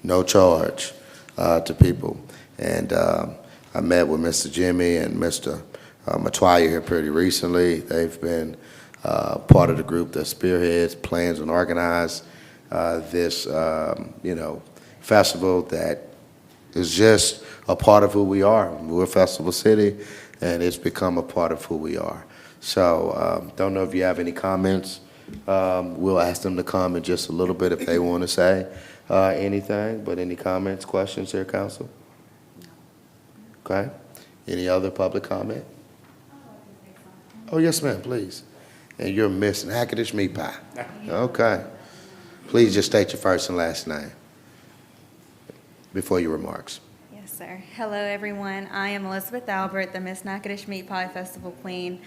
no charge to people. And I met with Mr. Jimmy and Mr. Matoya here pretty recently. They've been part of the group that spearheads, plans, and organize this, festival that is just a part of who we are. We're Festival City, and it's become a part of who we are. So don't know if you have any comments. We'll ask them to come in just a little bit if they want to say anything, but any comments, questions here, Council? Okay. Any other public comment? Oh, yes, ma'am, please. And you're Miss Natchitoches Meat Pie. Okay. Please just state your first and last name before your remarks. Yes, sir. Hello, everyone. I am Elizabeth Albert, the Miss Natchitoches Meat Pie Festival Queen.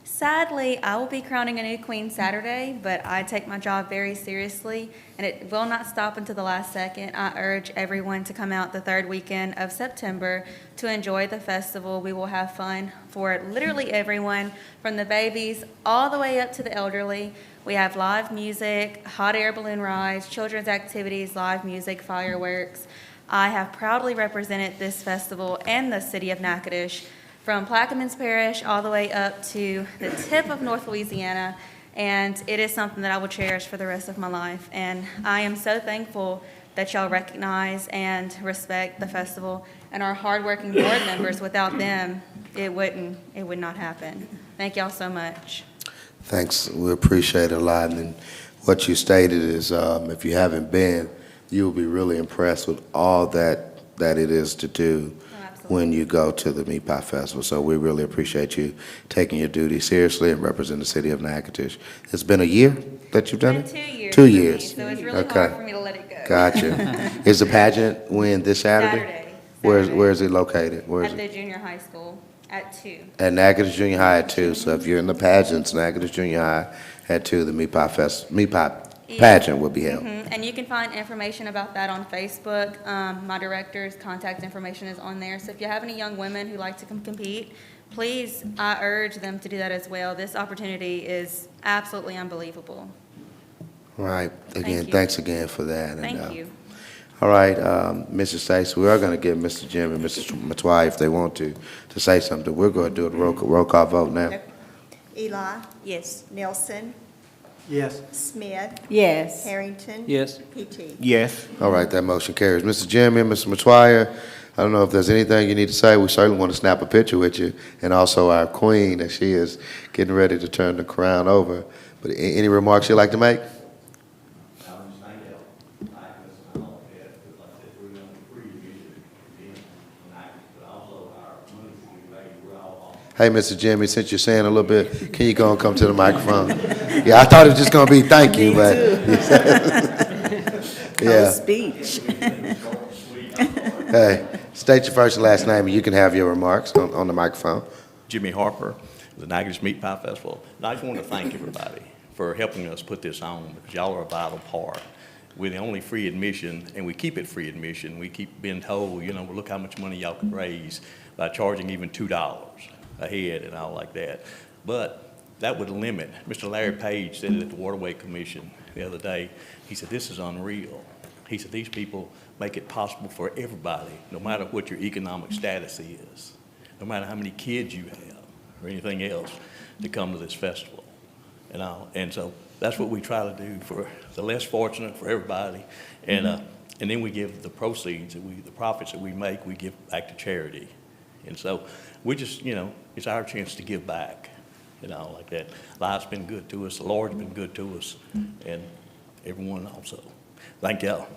Sadly, I will be crowning a new queen Saturday, but I take my job very seriously, and it will not stop until the last second. I urge everyone to come out the third weekend of September to enjoy the festival. We will have fun for literally everyone, from the babies all the way up to the elderly. We have live music, hot air balloon rides, children's activities, live music, fireworks. I have proudly represented this festival and the city of Natchitoches from Plaquemines Parish all the way up to the tip of North Louisiana, and it is something that I will cherish for the rest of my life. And I am so thankful that y'all recognize and respect the festival and our hardworking board members. Without them, it would not happen. Thank y'all so much. Thanks. We appreciate it a lot. And what you stated is, if you haven't been, you'll be really impressed with all that it is to do when you go to the Meat Pie Festival. So we really appreciate you taking your duty seriously and representing the city of Natchitoches. It's been a year that you've done it? 2 years. 2 years. So it's really Okay. hard for me to let it go. Gotcha. Is the pageant when this Saturday? Saturday. Where is it located? Where is At it? the junior high school at 2. At Natchitoches Junior High at 2. So if you're in the pageants, Natchitoches Junior High at 2, the Meat Pie pageant will be held. And you can find information about that on Facebook. My director's contact information is on there. So if you have any young women who like to come compete, please, I urge them to do that as well. This opportunity is absolutely unbelievable. Right. Again, Thank you. thanks again for that. Thank you. All right, Mrs. Stacy, we are going to give Mr. Jim and Mrs. Matwai, if they want to say something. We're going to do a roll call vote now. Eli, Yes. Nelson, Yes. Smith, Yes. Harrington. Yes. PT. Yes. All right, that motion carries. Mr. Jim and Mr. Matwai, I don't know if there's anything you need to say. We certainly want to snap a picture with you, and also our queen, as she is getting ready to turn the crown over. But any remarks you'd like to make? Hey, Mr. Jimmy, since you're saying a little bit, can you go and come to the microphone? Yeah, I thought it was just going to be thank you, but. Yeah. Speech. Hey, state your first and last name, and you can have your remarks on the microphone. Jimmy Harper, the Natchitoches Meat Pie Festival. And I just want to thank everybody for helping us put this on, because y'all are a vital part. We're the only free admission, and we keep it free admission. We keep being told, you know, look how much money y'all could raise by charging even $2 a head and all like that. But that would limit. Mr. Larry Page said it at the Waterway Commission the other day. He said, this is unreal. He said, these people make it possible for everybody, no matter what your economic status is, no matter how many kids you have or anything else, to come to this festival. And so that's what we try to do for the less fortunate, for everybody. And then we give the proceeds, the profits that we make, we give back to charity. And so we just, you know, it's our chance to give back, you know, like that. Life's been good to us, the Lord's been good to us, and everyone also. Thank y'all.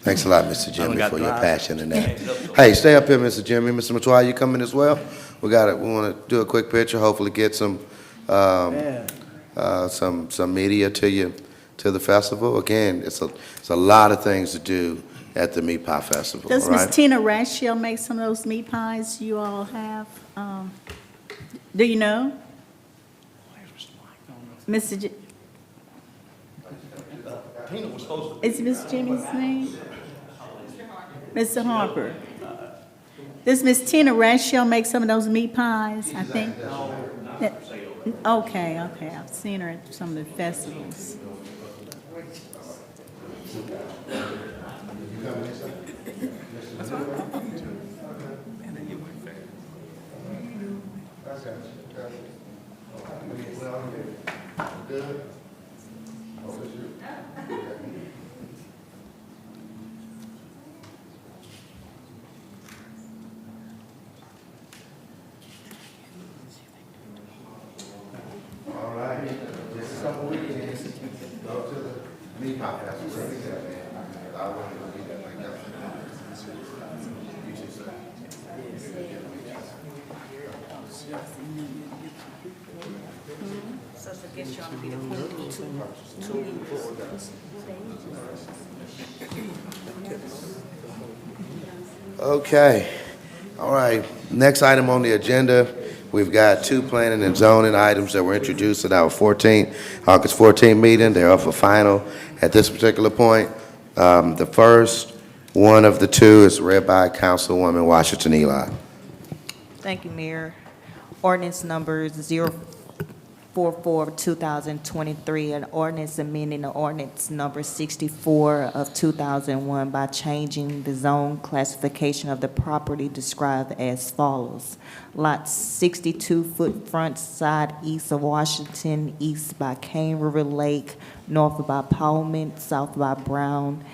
Thanks a lot, Mr. Jimmy, for your passion and that. Hey, stay up here, Mr. Jimmy. Mr. Matwai, you coming as well? We want to do a quick picture, hopefully get some media to the festival. Again, it's a lot of things to do at the Meat Pie Festival. Does right? Miss Tina Rashiel make some of those meat pies you all have? Do you know? Mr. Tina was supposed Is Miss Jimmy's name? Mr. Harper. Does Miss Tina Rashiel make some of those meat pies, I think? Okay, I've seen her at some of the festivals. All right, just a couple weekends, go to the Meat Pie Festival. I want to be there like that. You too, sir. guess you ought to be appointed Okay, all right. Next item on the agenda, we've got two planning and zoning items that were introduced at our August 14th meeting. They're up for final at this particular point. The first one of the two is read by Councilwoman Washington Eli. Thank you, Mayor. Ordinance number 044 of 2023, an ordinance amending the ordinance number 64 of 2001 by changing the zone classification of the property described as follows. Lot 62, foot front side east of Washington, east by Cane River Lake, north by Pullman, south by Brown,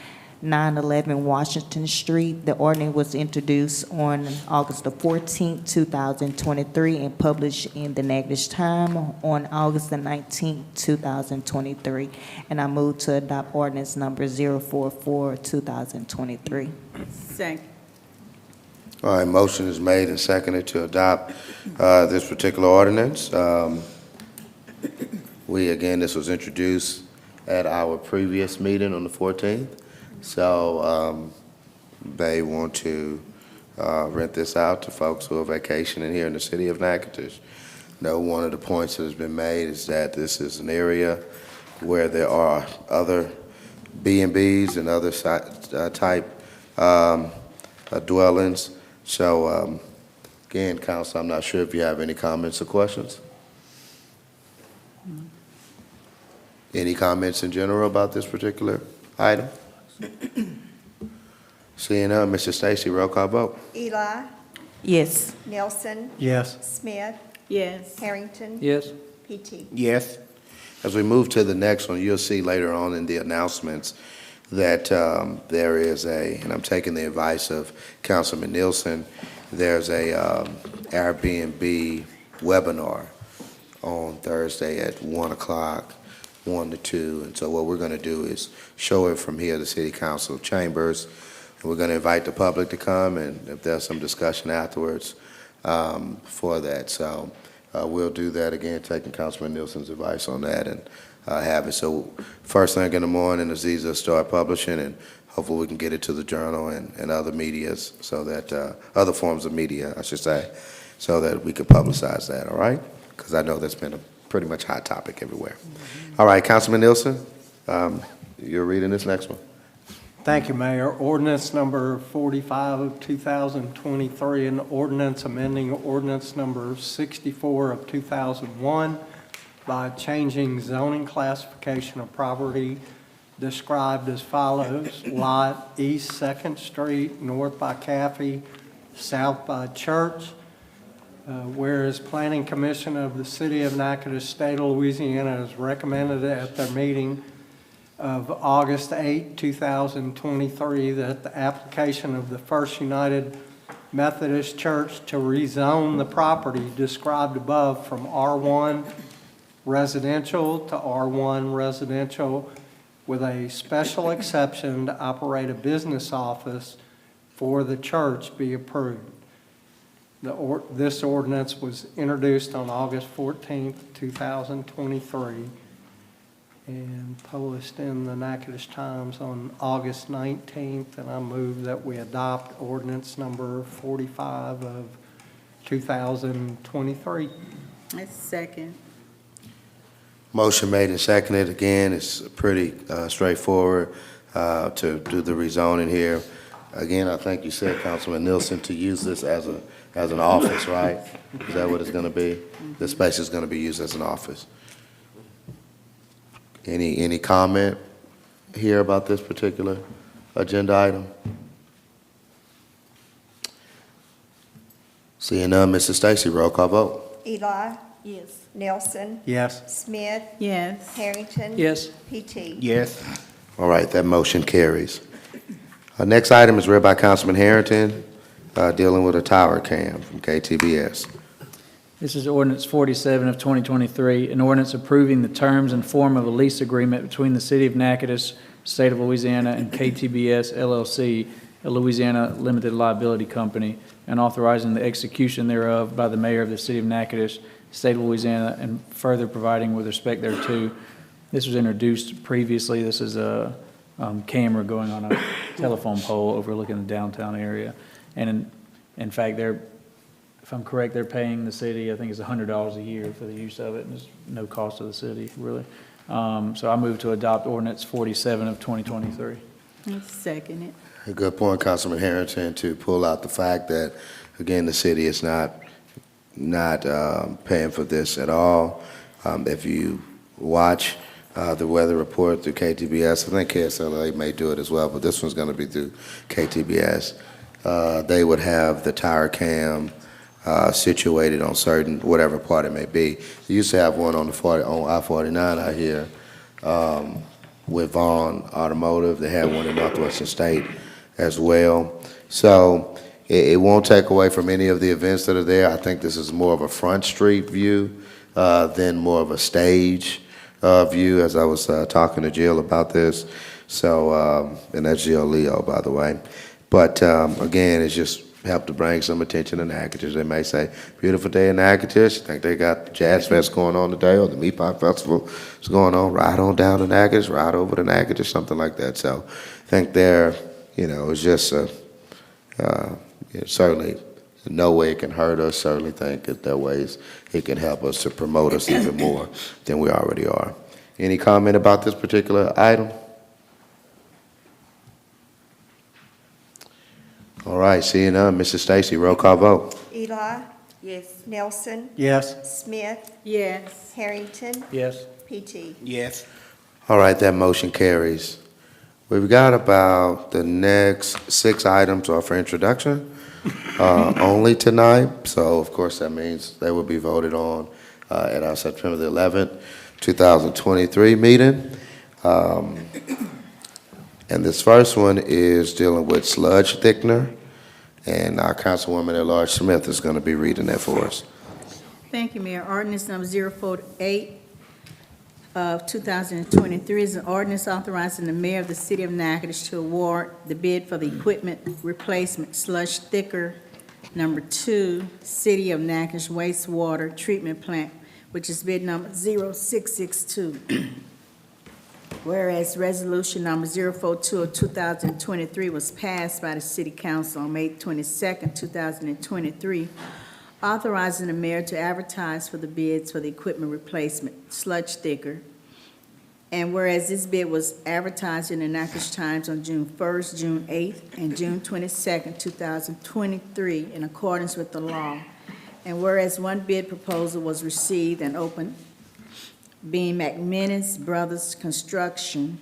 911 Washington Street. The ordinance was introduced on August the 14th, 2023, and published in the Natchitoches Times on August the 19th, 2023. And I move to adopt ordinance number 044, 2023. Second. All right, motion is made and seconded to adopt this particular ordinance. This was introduced at our previous meeting on the 14th. So they want to rent this out to folks who are vacationing here in the city of Natchitoches. Now, one of the points that has been made is that this is an area where there are other B&Bs and other type dwellings. So again, Council, I'm not sure if you have any comments or questions. Any comments in general about this particular item? Seeing none, Mr. Stacy, roll call vote. Eli, Yes. Nelson, Yes. Smith, Yes. Harrington, Yes. PT. Yes. As we move to the next one, you'll see later on in the announcements that there is and I'm taking the advice of Councilman Nielsen, there's a Airbnb webinar on Thursday at 1 o'clock, 1 to 2. And so what we're going to do is show it from here, the City Council chambers, and we're going to invite the public to come, and if there's some discussion afterwards for that. So we'll do that again, taking Councilman Nielsen's advice on that and have it. So first thing in the morning, Aziza will start publishing, and hopefully we can get it to the Journal and other medias, so that, other forms of media, I should say, so that we can publicize that, all right? Because I know that's been a pretty much hot topic everywhere. All right, Councilman Nielsen, you're reading this next one. Thank you, Mayor. Ordinance number 45 of 2023, an ordinance amending ordinance number 64 of 2001 by changing zoning classification of property described as follows: lot east 2nd Street, north by Caffey, south by Church. Whereas Planning Commission of the City of Natchitoches, State of Louisiana, has recommended at their meeting of August 8, 2023, that the application of the First United Methodist Church to rezone the property described above from R1 residential to R1 residential with a special exception to operate a business office for the church be approved. This ordinance was introduced on August 14th, 2023, and published in the Natchitoches Times on August 19th, and I move that we adopt ordinance number 45 of 2023. Second. Motion made and seconded. Again, it's pretty straightforward to do the rezoning here. Again, I think you said, Councilman Nielsen, to use this as an office, right? Is that what it's going to be? The space is going to be used as an office. Any comment here about this particular agenda item? Seeing none, Mrs. Stacy, roll call vote. Eli, Yes. Nelson, Yes. Smith, Yes. Harrington. Yes. PT. Yes. All right, that motion carries. Our next item is read by Councilman Harrington, dealing with a tower cam from KTBS. This is ordinance 47 of 2023, an ordinance approving the terms and form of a lease agreement between the City of Natchitoches, State of Louisiana, and KTBS LLC, a Louisiana limited liability company, and authorizing the execution thereof by the mayor of the City of Natchitoches state of Louisiana, and further providing with respect thereto. This was introduced previously. This is a camera going on a telephone pole overlooking the downtown area. And in fact, if I'm correct, they're paying the city, I think it's $100 a year for the use of it, and there's no cost to the city, really. So I move to adopt ordinance 47 of 2023. Second it. A good point, Councilman Harrington, to pull out the fact that, again, the city is not paying for this at all. If you watch the weather report through KTBS, I think KSLA may do it as well, but this one's going to be through KTBS. They would have the tire cam situated on certain, whatever part it may be. They used to have one on I-49 out here with Vaughn Automotive. They had one in Northwestern State as well. So it won't take away from any of the events that are there. I think this is more of a front street view than more of a stage view, as I was talking to Jill about this. So, and that's Jill Leo, by the way. But again, it's just help to bring some attention to Natchitoches. They may say, beautiful day in Natchitoches. Think they got the Jazz Fest going on today, or the Meat Pie Festival is going on. Ride on down to Natchitoches, ride over to Natchitoches, something like that. So I think there, it's just certainly no way it can hurt us. Certainly think that there are ways it can help us to promote us even more than we already are. Any comment about this particular item? All right, seeing none, Mrs. Stacy, roll call vote. Eli. Yes. Nelson. Yes. Smith. Yes. Harrington. Yes. PT. Yes. All right, that motion carries. We've got about the next 6 items are for introduction only tonight. So, of course, that means they will be voted on at our September the 11th, 2023 meeting. And this first one is dealing with sludge thickener, and our Councilwoman at Large Smith is going to be reading that for us. Thank you, Mayor. Ordinance number 048 of 2023 is an ordinance authorizing the mayor of the city of Natchitoches to award the bid for the equipment replacement sludge thicker number 2, City of Natchitoches wastewater treatment plant, which is bid number 0662. Whereas resolution number 042 of 2023 was passed by the City Council on May 22nd, 2023, authorizing the mayor to advertise for the bids for the equipment replacement sludge thicker. And whereas this bid was advertised in the Natchitoches Times on June 1st, June 8th, and June 22nd, 2023, in accordance with the law. And whereas one bid proposal was received and opened, being McManus Brothers Construction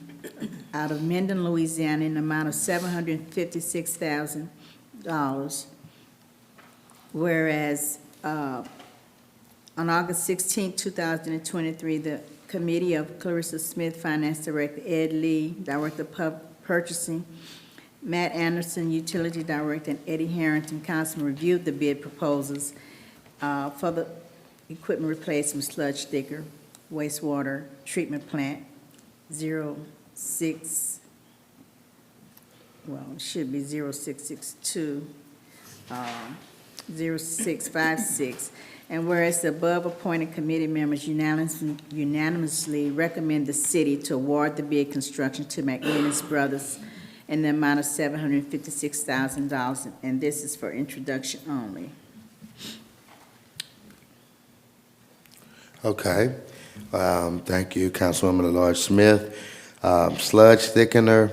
out of Mendon, Louisiana, in the amount of $756,000. Whereas on August 16, 2023, the Committee of Clarissa Smith, Finance Director, Ed Lee, Director of Purchasing, Matt Anderson, Utility Director, and Eddie Harrington, Councilman, reviewed the bid proposals for the equipment replacement sludge thicker wastewater treatment plant 06, well, it should be 0662, 0656. And whereas the above appointed committee members unanimously recommend the city to award the bid construction to McManus Brothers in the amount of $756,000, and this is for introduction only. Okay. Thank you, Councilwoman at-Large Smith. Sludge thickener,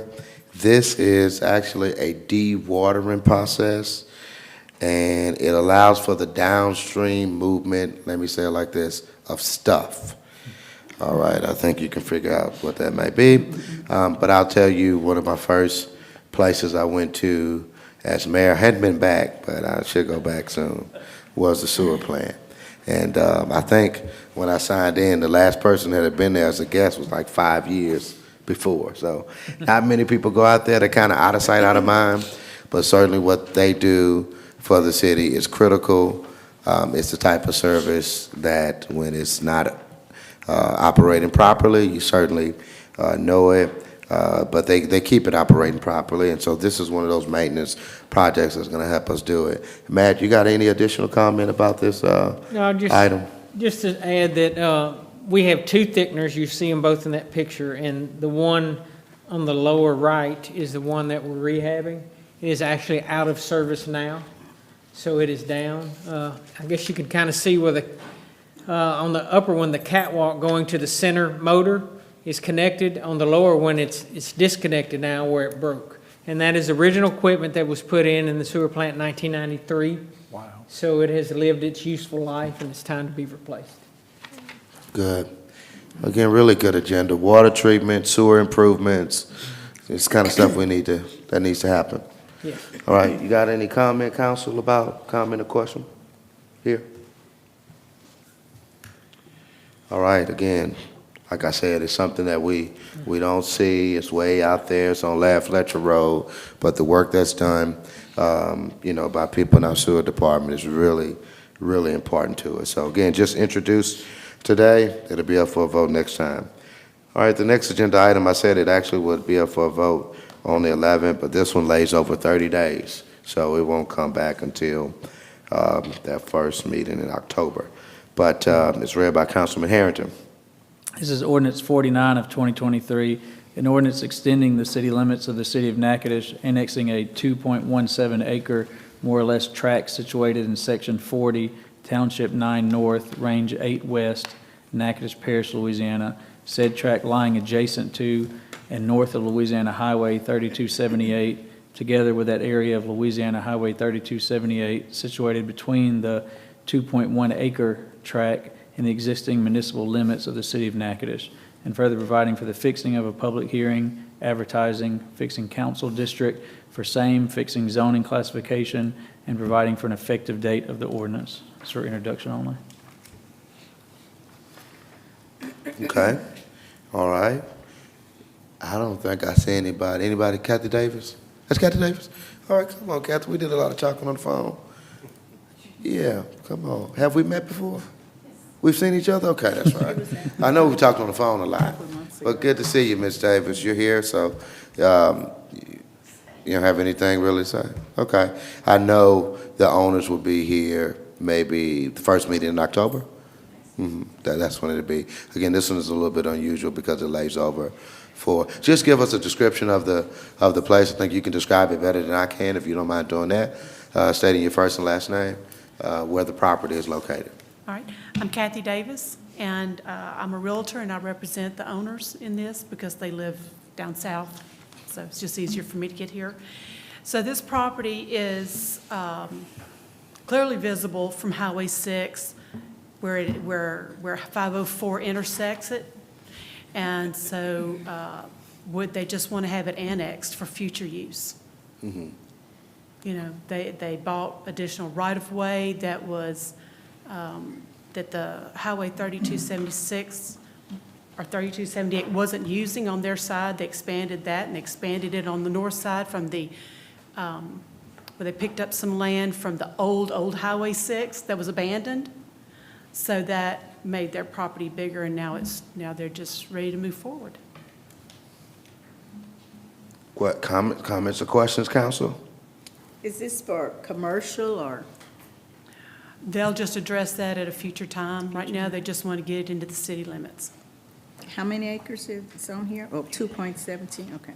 this is actually a dewatering process, and it allows for the downstream movement, let me say it like this, of stuff. All right, I think you can figure out what that may be. But I'll tell you, one of my first places I went to as mayor, hadn't been back, but I should go back soon, was the sewer plant. And I think when I signed in, the last person that had been there as a guest was like 5 years before. So not many people go out there. They're kind of out of sight, out of mind. But certainly what they do for the city is critical. It's the type of service that when it's not operating properly, you certainly know it. But they keep it operating properly. And so this is one of those maintenance projects that's going to help us do it. Matt, you got any additional comment about this item? Just to add that we have two thickeners, you see them both in that picture, and the one on the lower right is the one that we're rehabbing. It is actually out of service now, so it is down. I guess you can kind of see where on the upper one, the catwalk going to the center motor is connected. On the lower one, it's disconnected now where it broke. And that is original equipment that was put in the sewer plant in 1993. Wow. So it has lived its useful life, and it's time to be replaced. Good. Again, really good agenda. Water treatment, sewer improvements, it's kind of stuff that needs to happen. Yeah. All right, you got any comment, council, comment or question? Here? All right, again, like I said, it's something that we don't see. It's way out there. It's on Fletcher Road. But the work that's done, by people in our sewer department is really, really important to us. So again, just introduced today. It'll be up for a vote next time. All right, the next agenda item, I said it actually would be up for a vote on the 11th, but this one lays over 30 days. So it won't come back until that first meeting in October. But it's read by Councilman Harrington. This is ordinance 49 of 2023, an ordinance extending the city limits of the city of Natchitoches, annexing a 2.17 acre, more or less, tract situated in section 40, township 9 north, range 8 west, Natchitoches Parish, Louisiana. Said tract lying adjacent to and north of Louisiana Highway 3278, together with that area of Louisiana Highway 3278, situated between the 2.1 acre tract in the existing municipal limits of the city of Natchitoches, and further providing for the fixing of a public hearing, advertising, fixing council district for same, fixing zoning classification, and providing for an effective date of the ordinance. It's for introduction only. Okay, all right. I don't think I see anybody. Anybody? Kathy Davis? That's Kathy Davis? All right, come on, Kathy. We did a lot of talking on the phone. Yeah, come on. Have we met before? We've seen each other? Okay, that's right. I know we talked on the phone a lot, but good to see you, Ms. Davis. You're here, so you don't have anything really to say? Okay. I know the owners will be here maybe the first meeting in October. That's when it'll be. Again, this one is a little bit unusual because it lays over for. Just give us a description of the place. I think you can describe it better than I can if you don't mind doing that. Stating your first and last name, where the property is located. All right, I'm Kathy Davis, and I'm a realtor, and I represent the owners in this because they live down south, so it's just easier for me to get here. So this property is clearly visible from Highway 6, where 504 intersects it, and so would they just want to have it annexed for future use? You know, they bought additional right-of-way that was that the Highway 3276 or 3278 wasn't using on their side. They expanded that and expanded it on the north side from the, where they picked up some land from the old Highway 6 that was abandoned. So that made their property bigger, and now they're just ready to move forward. What comments or questions, council? Is this for commercial or? They'll just address that at a future time. Right now, they just want to get it into the city limits. How many acres is on here? Oh, 2.17, okay.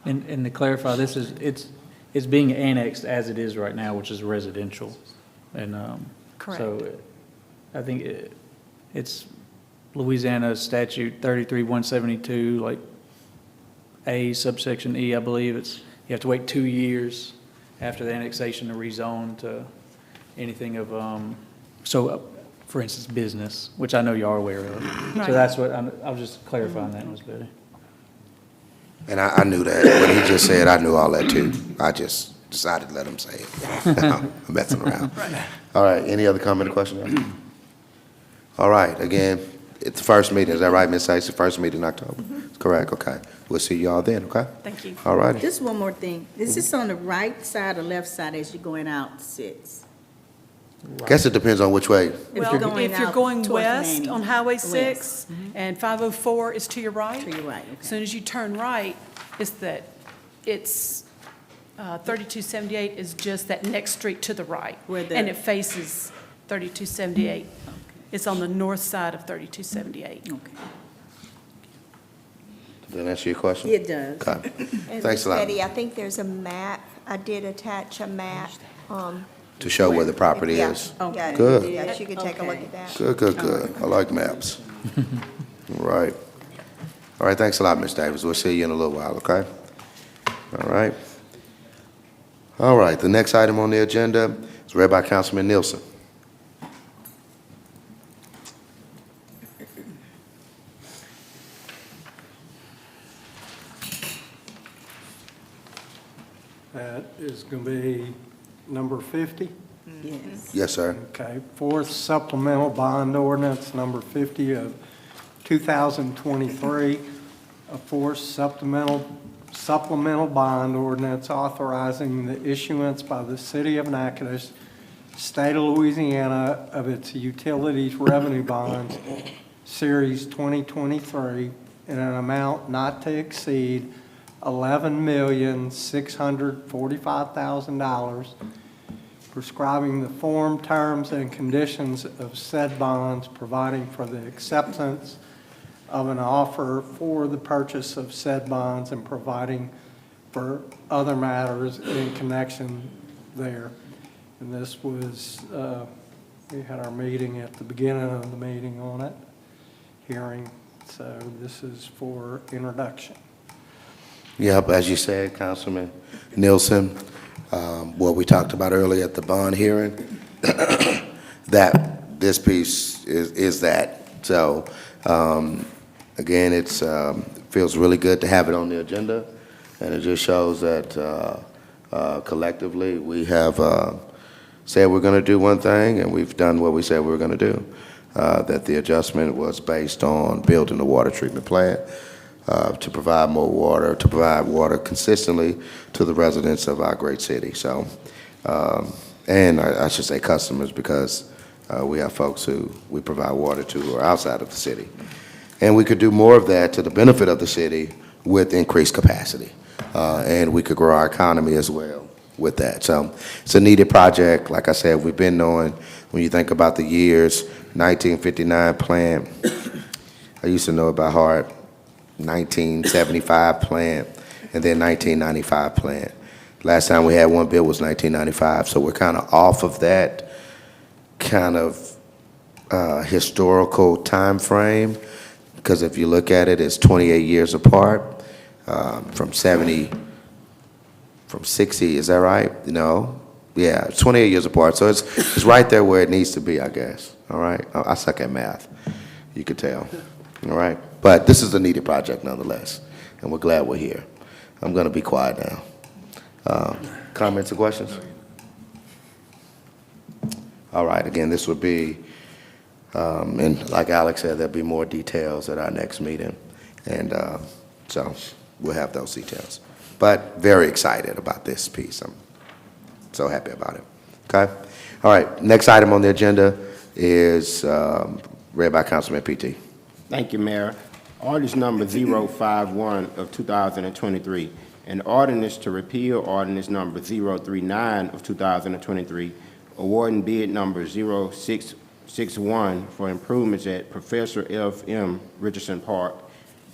And to clarify, it's being annexed as it is right now, which is residential. And Correct. so I think it's Louisiana statute 33172, like A subsection E, I believe. You have to wait 2 years after the annexation to rezone to anything of, for instance, business, which I know you are aware of. Right. So that's what, I was just clarifying that, Ms. Betty. And I knew that. What he just said, I knew all that too. I just decided to let him say it. I'm messing around. All right, any other comment or question? All right, again, it's the first meeting. Is that right, Ms. Sykes? The first meeting in October? Correct, okay. We'll see y'all then, okay? Thank you. All righty. Just one more thing. Is this on the right side or left side as you're going out sits? Guess it depends on which way. Well, if you're going west on Highway 6 West. and 504 is to your right. To your right, okay. As soon as you turn right, it's 3278 is just that next street to the right. Where the- And it faces 3278. It's on the north side of 3278. Okay. Does that answer your question? It does. Okay. And Thanks a Ms. lot. Betty, I think there's a map. I did attach a map. To show where the property Yeah. is. Yeah, Good. yes, you can take a look at that. Good. I like maps. All right. All right, thanks a lot, Ms. Davis. We'll see you in a little while, okay? All right. All right, the next item on the agenda is read by Councilman Nielsen. That is going to be number 50. Yes. Yes, sir. Okay, fourth supplemental bond ordinance, number 50 of 2023. A fourth supplemental bond ordinance authorizing the issuance by the city of Natchitoches, state of Louisiana, of its utilities revenue bonds, series 2023, in an amount not to exceed $11,645,000, prescribing the form, terms, and conditions of said bonds, providing for the acceptance of an offer for the purchase of said bonds, and providing for other matters in connection there. And this was, we had our meeting at the beginning of the meeting on it, hearing. So this is for introduction. Yep, as you said, Councilman Nielsen, what we talked about earlier at the bond hearing, that this piece is that. So, again, it's feels really good to have it on the agenda, and it just shows that collectively we have said we're going to do one thing, and we've done what we said we were going to do. That the adjustment was based on building a water treatment plant to provide more water, to provide water consistently to the residents of our great city. So, and I should say customers, because we have folks who we provide water to who are outside of the city. And we could do more of that to the benefit of the city with increased capacity. And we could grow our economy as well with that. So it's a needed project. Like I said, we've been knowing, when you think about the years, 1959 plant, I used to know it by heart, 1975 plant, and then 1995 plant. Last time we had one bill was 1995, so we're kind of off of that kind of historical time frame, because if you look at it, it's 28 years apart, from 60, is that right? No? Yeah, it's 28 years apart, so it's right there where it needs to be, I guess, all right? I suck at math, you could tell, all right? But this is a needed project nonetheless, and we're glad we're here. I'm going to be quiet now. Comments or questions? All right, again, this would be, and like Alex said, there'll be more details at our next meeting, and so we'll have those details. But very excited about this piece. I'm so happy about it. Okay? All right, next item on the agenda is read by Councilman PT. Thank you, Mayor. Ordinance number 051 of 2023, an ordinance to repeal ordinance number 039 of 2023, awarding bid number 0661 for improvements at Professor F.M. Richardson Park,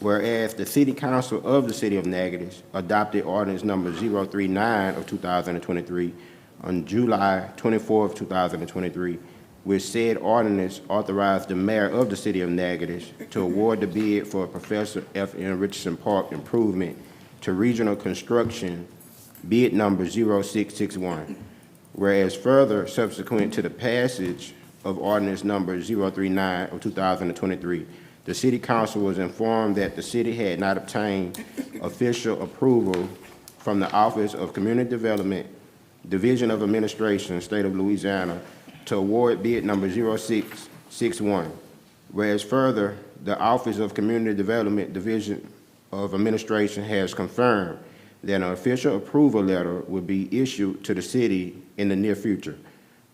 whereas the City Council of the City of Natchitoches adopted ordinance number 039 of 2023 on July 24 of 2023, which said ordinance authorized the mayor of the City of Natchitoches to award the bid for Professor F.M. Richardson Park improvement to Regional Construction, bid number 0661. Whereas further, subsequent to the passage of ordinance number 039 of 2023, the City Council was informed that the city had not obtained official approval from the Office of Community Development, Division of Administration, State of Louisiana, to award bid number 0661. Whereas further, the Office of Community Development, Division of Administration has confirmed that an official approval letter will be issued to the city in the near future.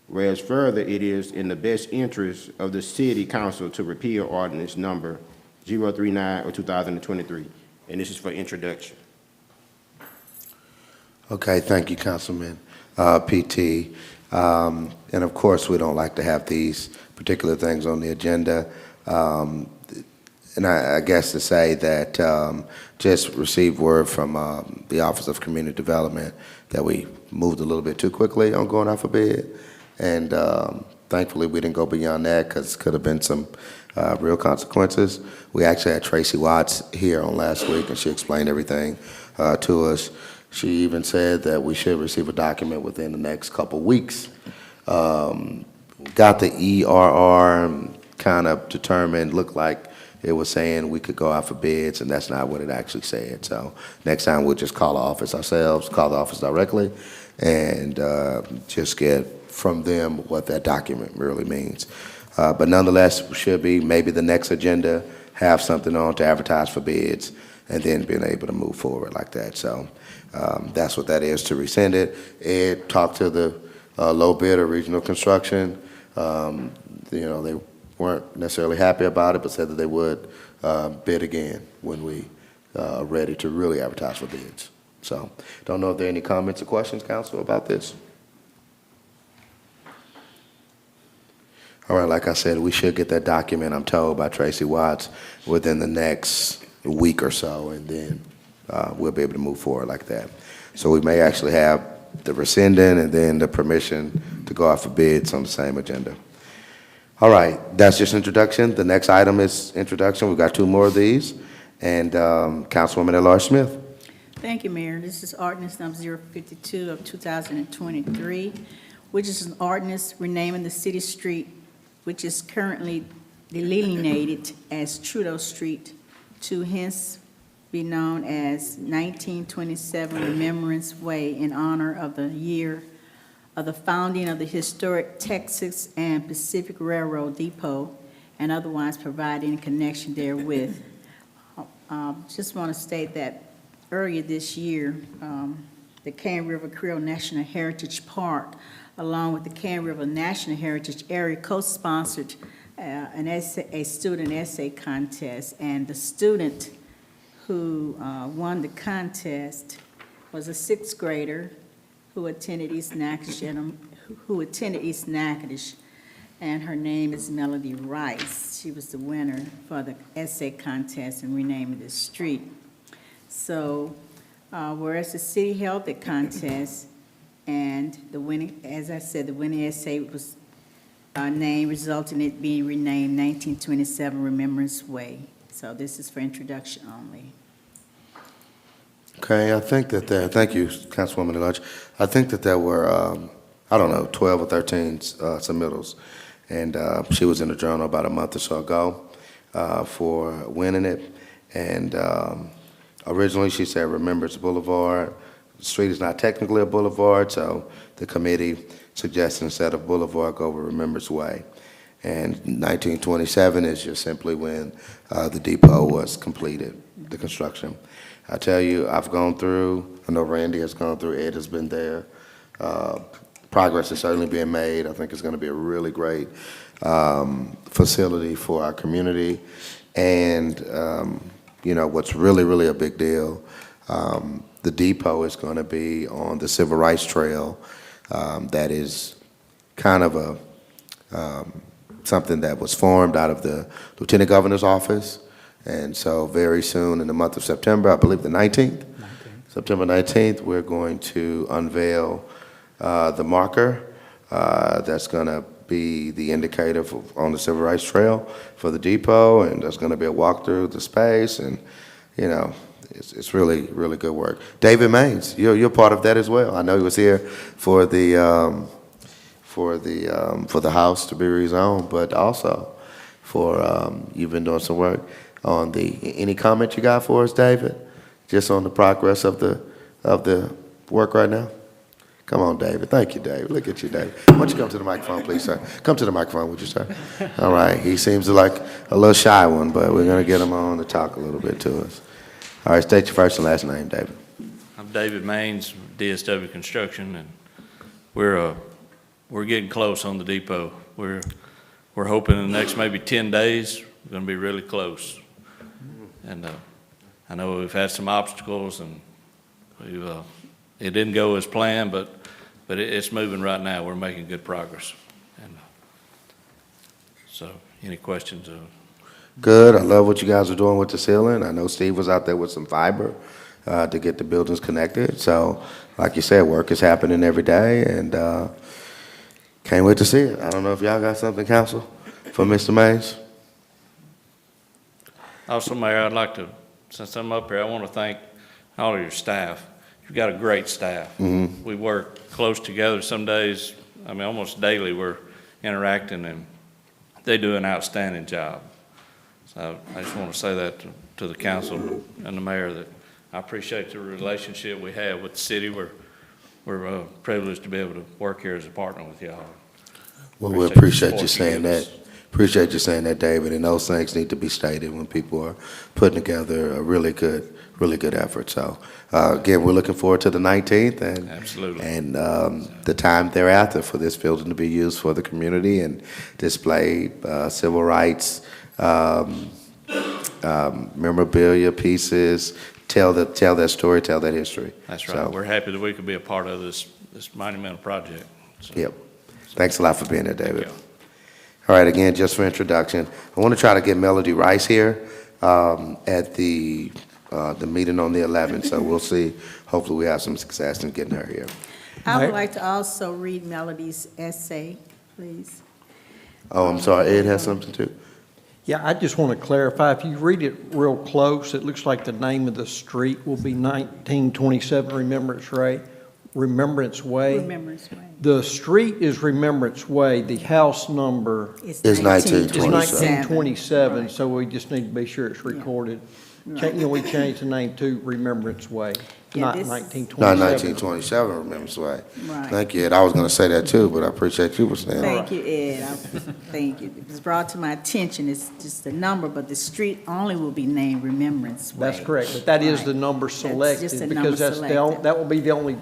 Whereas further, it is in the best interest of the City Council to repeal ordinance number 039 of 2023. And this is for introduction. Okay, thank you, Councilman PT. And of course, we don't like to have these particular things on the agenda. And I guess to say that just received word from the Office of Community Development that we moved a little bit too quickly on going out for bid. And thankfully, we didn't go beyond that because could have been some real consequences. We actually had Tracy Watts here on last week, and she explained everything to us. She even said that we should receive a document within the next couple weeks. Got the ERR kind of determined, looked like it was saying we could go out for bids, and that's not what it actually said. So next time we'll just call the office ourselves, call the office directly, and just get from them what that document really means. But nonetheless, should be maybe the next agenda, have something on to advertise for bids, and then being able to move forward like that. So that's what that is, to rescind it. Ed talked to the low bidder, Regional Construction. They weren't necessarily happy about it, but said that they would bid again when we are ready to really advertise for bids. So don't know if there are any comments or questions, council, about this. All right, like I said, we should get that document, I'm told, by Tracy Watts within the next week or so, and then we'll be able to move forward like that. So we may actually have the rescinding and then the permission to go out for bids on the same agenda. All right, that's just introduction. The next item is introduction. We've got two more of these. And Councilwoman At-Large Smith. Thank you, Mayor. This is ordinance number 052 of 2023, which is an ordinance renaming the city street, which is currently delineated as Trudeau Street, to hence be known as 1927 Remembrance Way, in honor of the year of the founding of the historic Texas and Pacific Railroad Depot, and otherwise providing connection therewith. Just want to state that earlier this year, the Cane River Creole National Heritage Park, along with the Cane River National Heritage Area, co-sponsored a student essay contest, and the student who won the contest was a sixth grader who attended East Natchitoches, and her name is Melody Rice. She was the winner for the essay contest and renaming the street. So, whereas the city held the contest, and the winning, as I said, the winning essay was named, resulting in it being renamed 1927 Remembrance Way. So this is for introduction only. Okay, I think that there, thank you, Councilwoman At-Large. I think that there were, 12 or 13 submittals, and she was in the Journal about a month or so ago for winning it. And originally she said Remembrance Boulevard. The street is not technically a boulevard, so the committee suggested instead of boulevard, go with Remembrance Way. And 1927 is just simply when the depot was completed, the construction. I tell you, I've gone through, I know Randy has gone through, Ed has been there. Progress is certainly being made. I think it's going to be a really great facility for our community. And, what's really, really a big deal, the depot is going to be on the Civil Rights Trail. That is kind of a something that was formed out of the Lieutenant Governor's office. And so very soon in the month of September, I believe the 19th, September 19th, we're going to unveil the marker that's going to be the indicator on the Civil Rights Trail for the depot, and there's going to be a walk through the space, and it's really, really good work. David Maines, you're part of that as well. I know he was here for the house to be rezoned, but also for you've been doing some work on any comment you got for us, David? Just on the progress of the work right now? Come on, David. Thank you, David. Look at you, David. Why don't you come to the microphone, please, sir? Come to the microphone, would you, sir? All right. He seems like a little shy one, but we're going to get him on to talk a little bit to us. All right, state your first and last name, David. I'm David Maines, DSW Construction, and we're getting close on the depot. We're hoping in the next maybe 10 days we're going to be really close. And I know we've had some obstacles, and it didn't go as planned, but but it's moving right now. We're making good progress. And so, any questions? Good. I love what you guys are doing with the ceiling. I know Steve was out there with some fiber to get the buildings connected. So, like you said, work is happening every day, and can't wait to see it. I don't know if y'all got something, council, for Mr. Mays? Also, Mayor, I'd like to, since I'm up here, I want to thank all of your staff. You've got a great staff. Mhm. We work close together some days. I mean, almost daily we're interacting, and they do an outstanding job. So I just want to say that to the council and the mayor, that I appreciate the relationship we have with the city. We're privileged to be able to work here as a partner with y'all. Well, we appreciate you the support saying give us. that. Appreciate you saying that, David, and those things need to be stated when people are putting together a really good effort. So, again, we're looking forward to the 19th Absolutely. and the time thereafter for this building to be used for the community and display civil rights memorabilia pieces, tell that story, tell that history. That's right. So, We're happy that we could be a part of this monumental project. So, yep. Thanks a lot for being here, David. Thank you. All right, again, just for introduction, I want to try to get Melody Rice here at the meeting on the 11th, so we'll see. Hopefully, we have some success in getting her here. I would like to also read Melody's essay, please. Oh, I'm sorry, Ed has something too? Yeah, I just want to clarify, if you read it real close, it looks like the name of the street will be 1927 Remembrance Way. Remembrance Way. The street is Remembrance Way, the house number It's Is 1927. 1927, Right. so we just need to be sure it's recorded. We changed the name to Remembrance Way, Yeah, not this- 1927. Not 1927, Remembrance Way. Right. Thank you, Ed. I was going to say that too, but I appreciate you for saying that. Thank you, Ed. Thank you. It was brought to my attention, it's just a number, but the street only will be named Remembrance Way. That's correct, but that is Right. the number That's selected, just the number because that's selected. that will be the only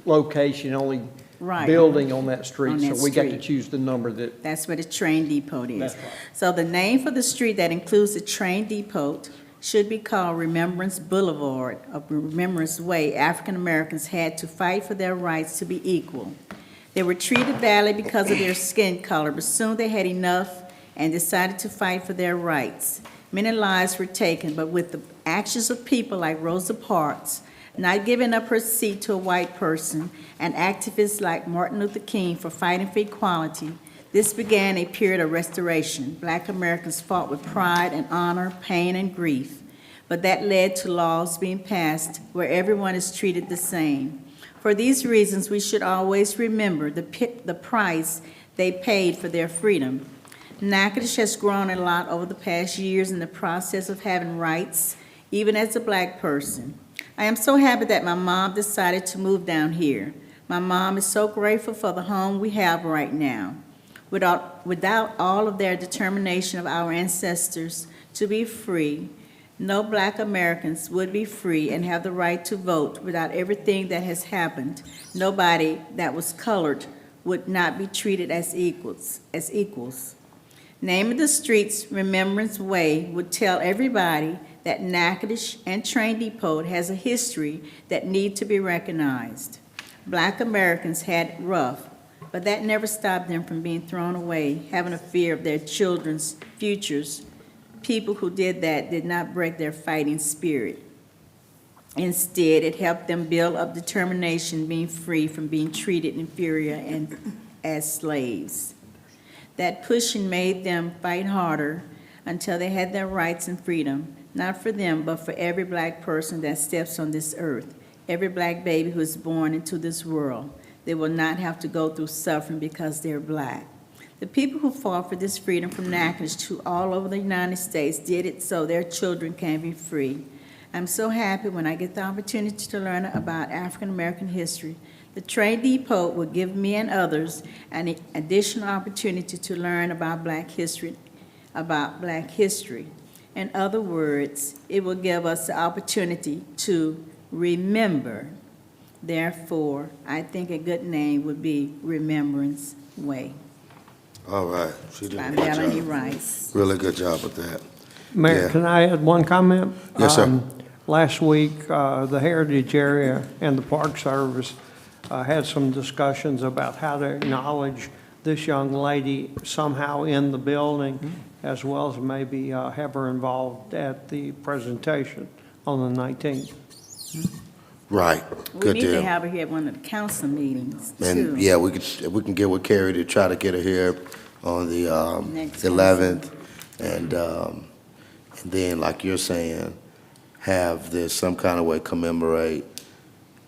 location, only Right. building on that street. On that So we got to street. choose the number that, That's where the train depot is. That's right. So the name for the street that includes the train depot should be called Remembrance Boulevard or Remembrance Way. African Americans had to fight for their rights to be equal. They were treated badly because of their skin color, but soon they had enough and decided to fight for their rights. Many lives were taken, but with the actions of people like Rosa Parks, not giving up her seat to a white person, and activists like Martin Luther King for fighting for equality, this began a period of restoration. Black Americans fought with pride and honor, pain and grief, but that led to laws being passed where everyone is treated the same. For these reasons, we should always remember the price they paid for their freedom. Natchitoches has grown a lot over the past years in the process of having rights, even as a black person. I am so happy that my mom decided to move down here. My mom is so grateful for the home we have right now. Without all of their determination of our ancestors to be free, no black Americans would be free and have the right to vote. Without everything that has happened, nobody that was colored would not be treated as equals. Name of the street's Remembrance Way would tell everybody that Natchitoches and Train Depot has a history that needs to be recognized. Black Americans had it rough, but that never stopped them from being thrown away, having a fear of their children's futures. People who did that did not break their fighting spirit. Instead, it helped them build up determination, being free from being treated inferior and as slaves. That pushing made them fight harder until they had their rights and freedom, not for them, but for every black person that steps on this earth, every black baby who is born into this world. They will not have to go through suffering because they're black. The people who fought for this freedom from Natchitoches to all over the United States did it so their children can be free. I'm so happy when I get the opportunity to learn about African American history. The Train Depot will give me and others an additional opportunity to learn about black history. In other words, it will give us the opportunity to remember. Therefore, I think a good name would be Remembrance Way. All right. She did By a good Melanie job. Rice. Really good job with that. Mayor, Yeah. can I add one comment? Yes, sir. Last week, the Heritage Area and the Park Service had some discussions about how to acknowledge this young lady somehow in the building, as well as maybe have her involved at the presentation on the 19th. Right, We good need to deal. have her here at one of the council meetings, too. And, yeah, we can get with Carrie to try to get her here on the Next 11th. And then, like you're saying, have this some kind of way commemorate,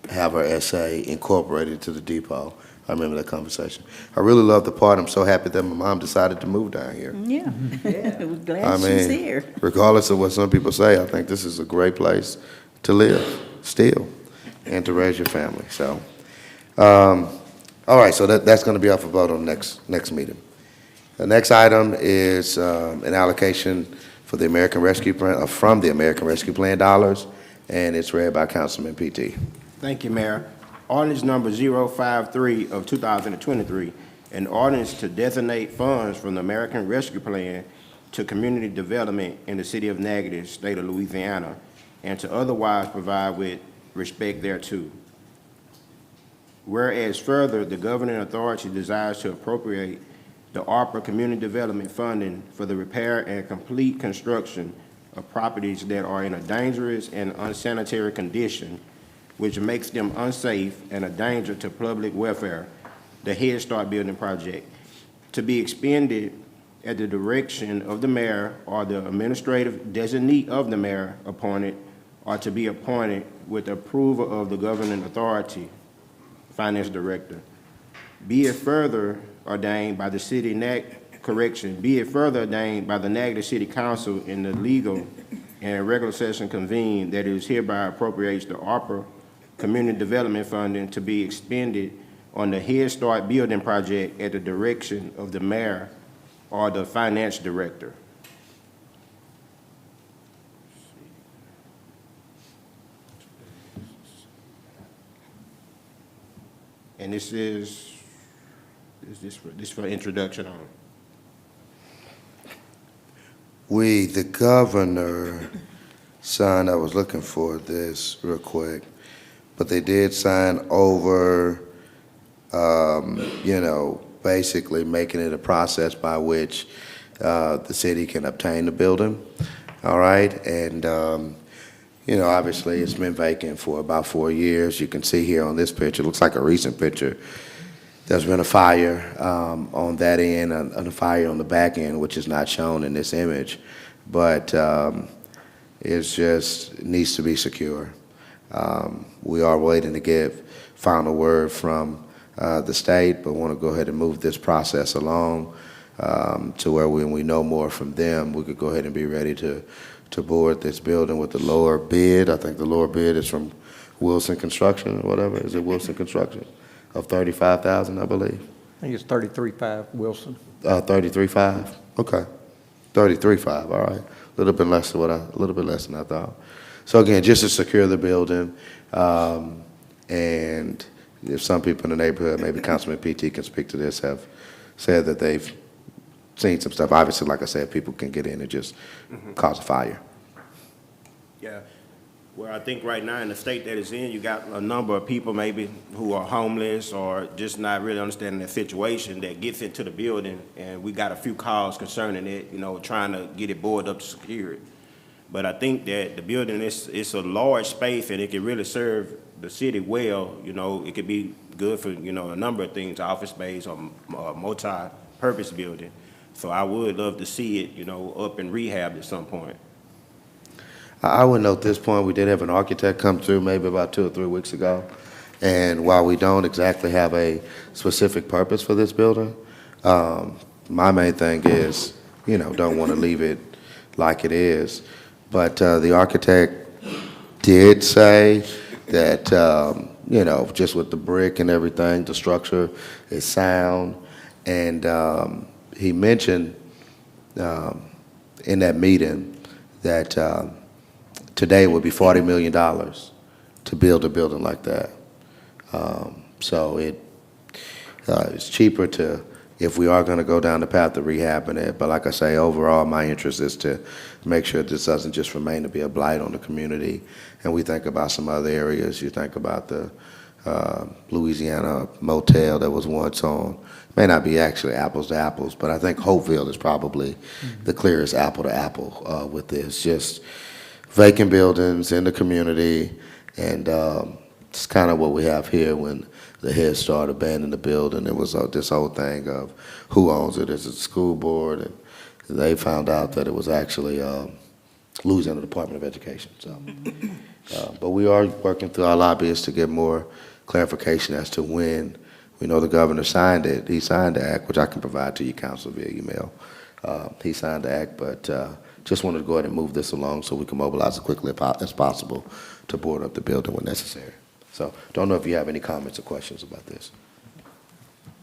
have her essay incorporated to the depot. I remember that conversation. I really love the part. I'm so happy that my mom decided to move down here. Yeah, we're I glad she's mean, here. regardless of what some people say, I think this is a great place to live still and to raise your family. So, all right, so that's going to be up for vote on the next meeting. The next item is an allocation for the American Rescue Plan, from the American Rescue Plan dollars, and it's read by Councilman PT. Thank you, Mayor. Ordinance number 053 of 2023, an ordinance to designate funds from the American Rescue Plan to community development in the city of Natchitoches, state of Louisiana, and to otherwise provide with respect thereto. Whereas further, the governing authority desires to appropriate the ARPA community development funding for the repair and complete construction of properties that are in a dangerous and unsanitary condition, which makes them unsafe and a danger to public welfare, the Head Start Building Project, to be expended at the direction of the mayor or the administrative designee of the mayor appointed, or to be appointed with approval of the governing authority, finance director. Be it further ordained by the city be it further ordained by the Natchitoches City Council in the legal and regular session convened that it is hereby appropriates the ARPA community development funding to be expended on the Head Start Building Project at the direction of the mayor or the finance director. And this is for introduction on. We, the governor, signed, I was looking for this real quick, but they did sign over, basically making it a process by which the city can obtain the building, all right? And, obviously, it's been vacant for about 4 years. You can see here on this picture, it looks like a recent picture. There's been a fire on that end and a fire on the back end, which is not shown in this image. But it needs to be secure. We are waiting to get final word from the state, but want to go ahead and move this process along to where when we know more from them, we could go ahead and be ready to board this building with the lower bid. I think the lower bid is from Wilson Construction or whatever. Is it Wilson Construction? Of $35,000, I believe. I think it's 33.5 Wilson. 33.5. Okay, 33.5. All right, a little bit less than I thought. So again, just to secure the building, and if some people in the neighborhood, maybe Councilman PT can speak to this, have said that they've seen some stuff. Obviously, like I said, people can get in and just cause a fire. Yeah. Well, I think right now in the state that it's in, you got a number of people maybe who are homeless or just not really understanding the situation that gets into the building, and we got a few calls concerning it, trying to get it boarded up to secure it. But I think that the building it's a large space and it can really serve the city well. It could be good for, a number of things, office space or multi-purpose building. So I would love to see it, up and rehabbed at some point. I would note at this point, we did have an architect come through maybe about 2 or 3 weeks ago. And while we don't exactly have a specific purpose for this building, my main thing is, don't want to leave it like it is. But the architect did say that, just with the brick and everything, the structure is sound. And he mentioned in that meeting that today would be $40 million to build a building like that. So it's cheaper if we are going to go down the path of rehabbing it. But like I say, overall, my interest is to make sure this doesn't just remain to be a blight on the community. And we think about some other areas. You think about the Louisiana motel that was once on. May not be actually apples to apples, but I think Hopeville is probably the clearest apple to apple with this. Just vacant buildings in the community, and it's kind of what we have here when the Head Start abandoned the building. It was this whole thing of who owns it. Is it the school board? And they found out that it was actually Louisiana Department of Education. So, but we are working through our lobbyists to get more clarification as to when. We know the governor signed it. He signed the act, which I can provide to you, council, via email. He signed the act, but just wanted to go ahead and move this along so we can mobilize as quickly as possible to board up the building when necessary. So, don't know if you have any comments or questions about this.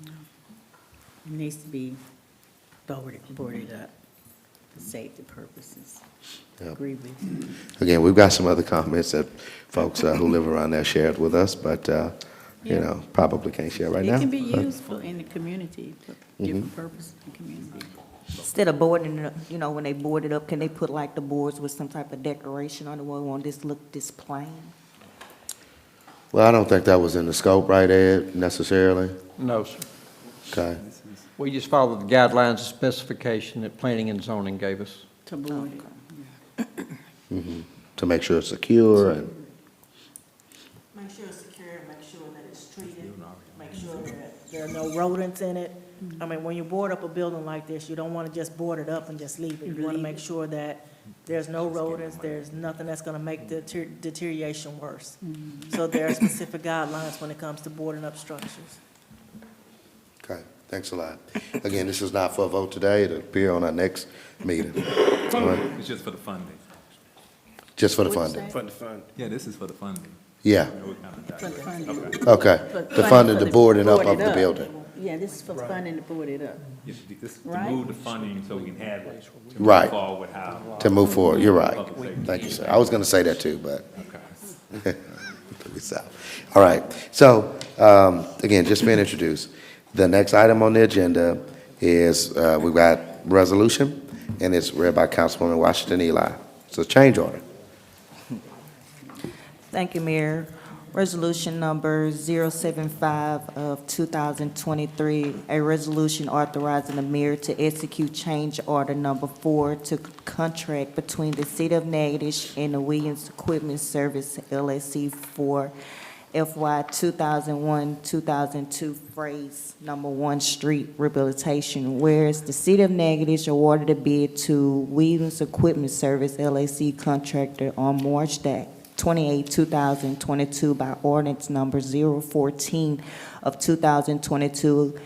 It needs to be boarded up for safety purposes. Yep. Agree with you. Again, we've got some other comments that folks who live around there shared with us, but you know, probably can't share right now. It can be useful in the community for different purposes in the community. Instead of boarding it up, you know, when they board it up, can they put like the boards with some type of decoration on the wall? Won't this look this plain? Well, I don't think that was in the scope, right, Ed, necessarily? No, sir. Okay. We just followed the guidelines and specification that planning and zoning gave us. To board it. To make sure it's secure and, Make sure it's secure, make sure that it's treated, make sure that there are no rodents in it. I mean, when you board up a building like this, you don't want to just board it up and just leave it. You want to make sure that there's no rodents, there's nothing that's going to make the deterioration worse. So there are specific guidelines when it comes to boarding up structures. okay, thanks a lot. Again, this is not for a vote today. It'll appear on our next meeting. All right? It's just for the funding. Just for the funding? For the fund. Yeah, this is for the funding. Yeah. For the funding. Okay. The funding, the boarding up of board it the up. building. Yeah, this is for funding to board it up. Yes, this to Right. move the funding so we can have it. to move Right. forward how. To move forward, you're right. Public safety. Thank you, sir. I was gonna say that too, but. All right, so, again, just being introduced. The next item on the agenda is, we've got resolution, and it's read by Councilwoman Washington Eli. It's a change order. Thank you, Mayor. Resolution number 075 of 2023, a resolution authorizing the mayor to execute change order number 4 to contract between the City of Natchitoches and the Williams Equipment Service LLC for FY 2001-2002 Phase Number 1 Street Rehabilitation, whereas the City of Natchitoches awarded a bid to Williams Equipment Service LLC contractor on March 28, 2022 by ordinance number 014 of 2022,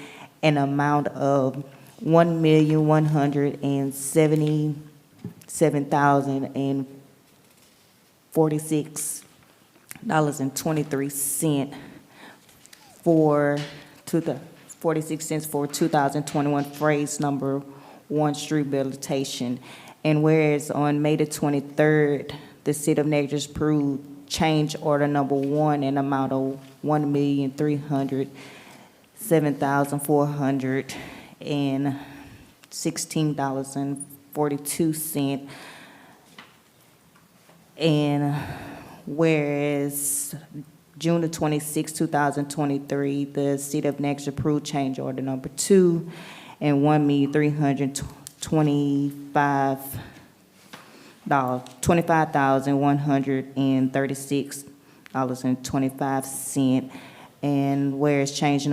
an amount of $1,177,046.23 for 46 cents for 2021 Phase Number 1 Street Rehabilitation. And whereas on May the 23rd, the City of Natchitoches approved change order number 1 in amount of $1,307,416.42. And whereas June the 26th, 2023, the City of Natchitoches approved change order number 2 and $25,136.25. And whereas change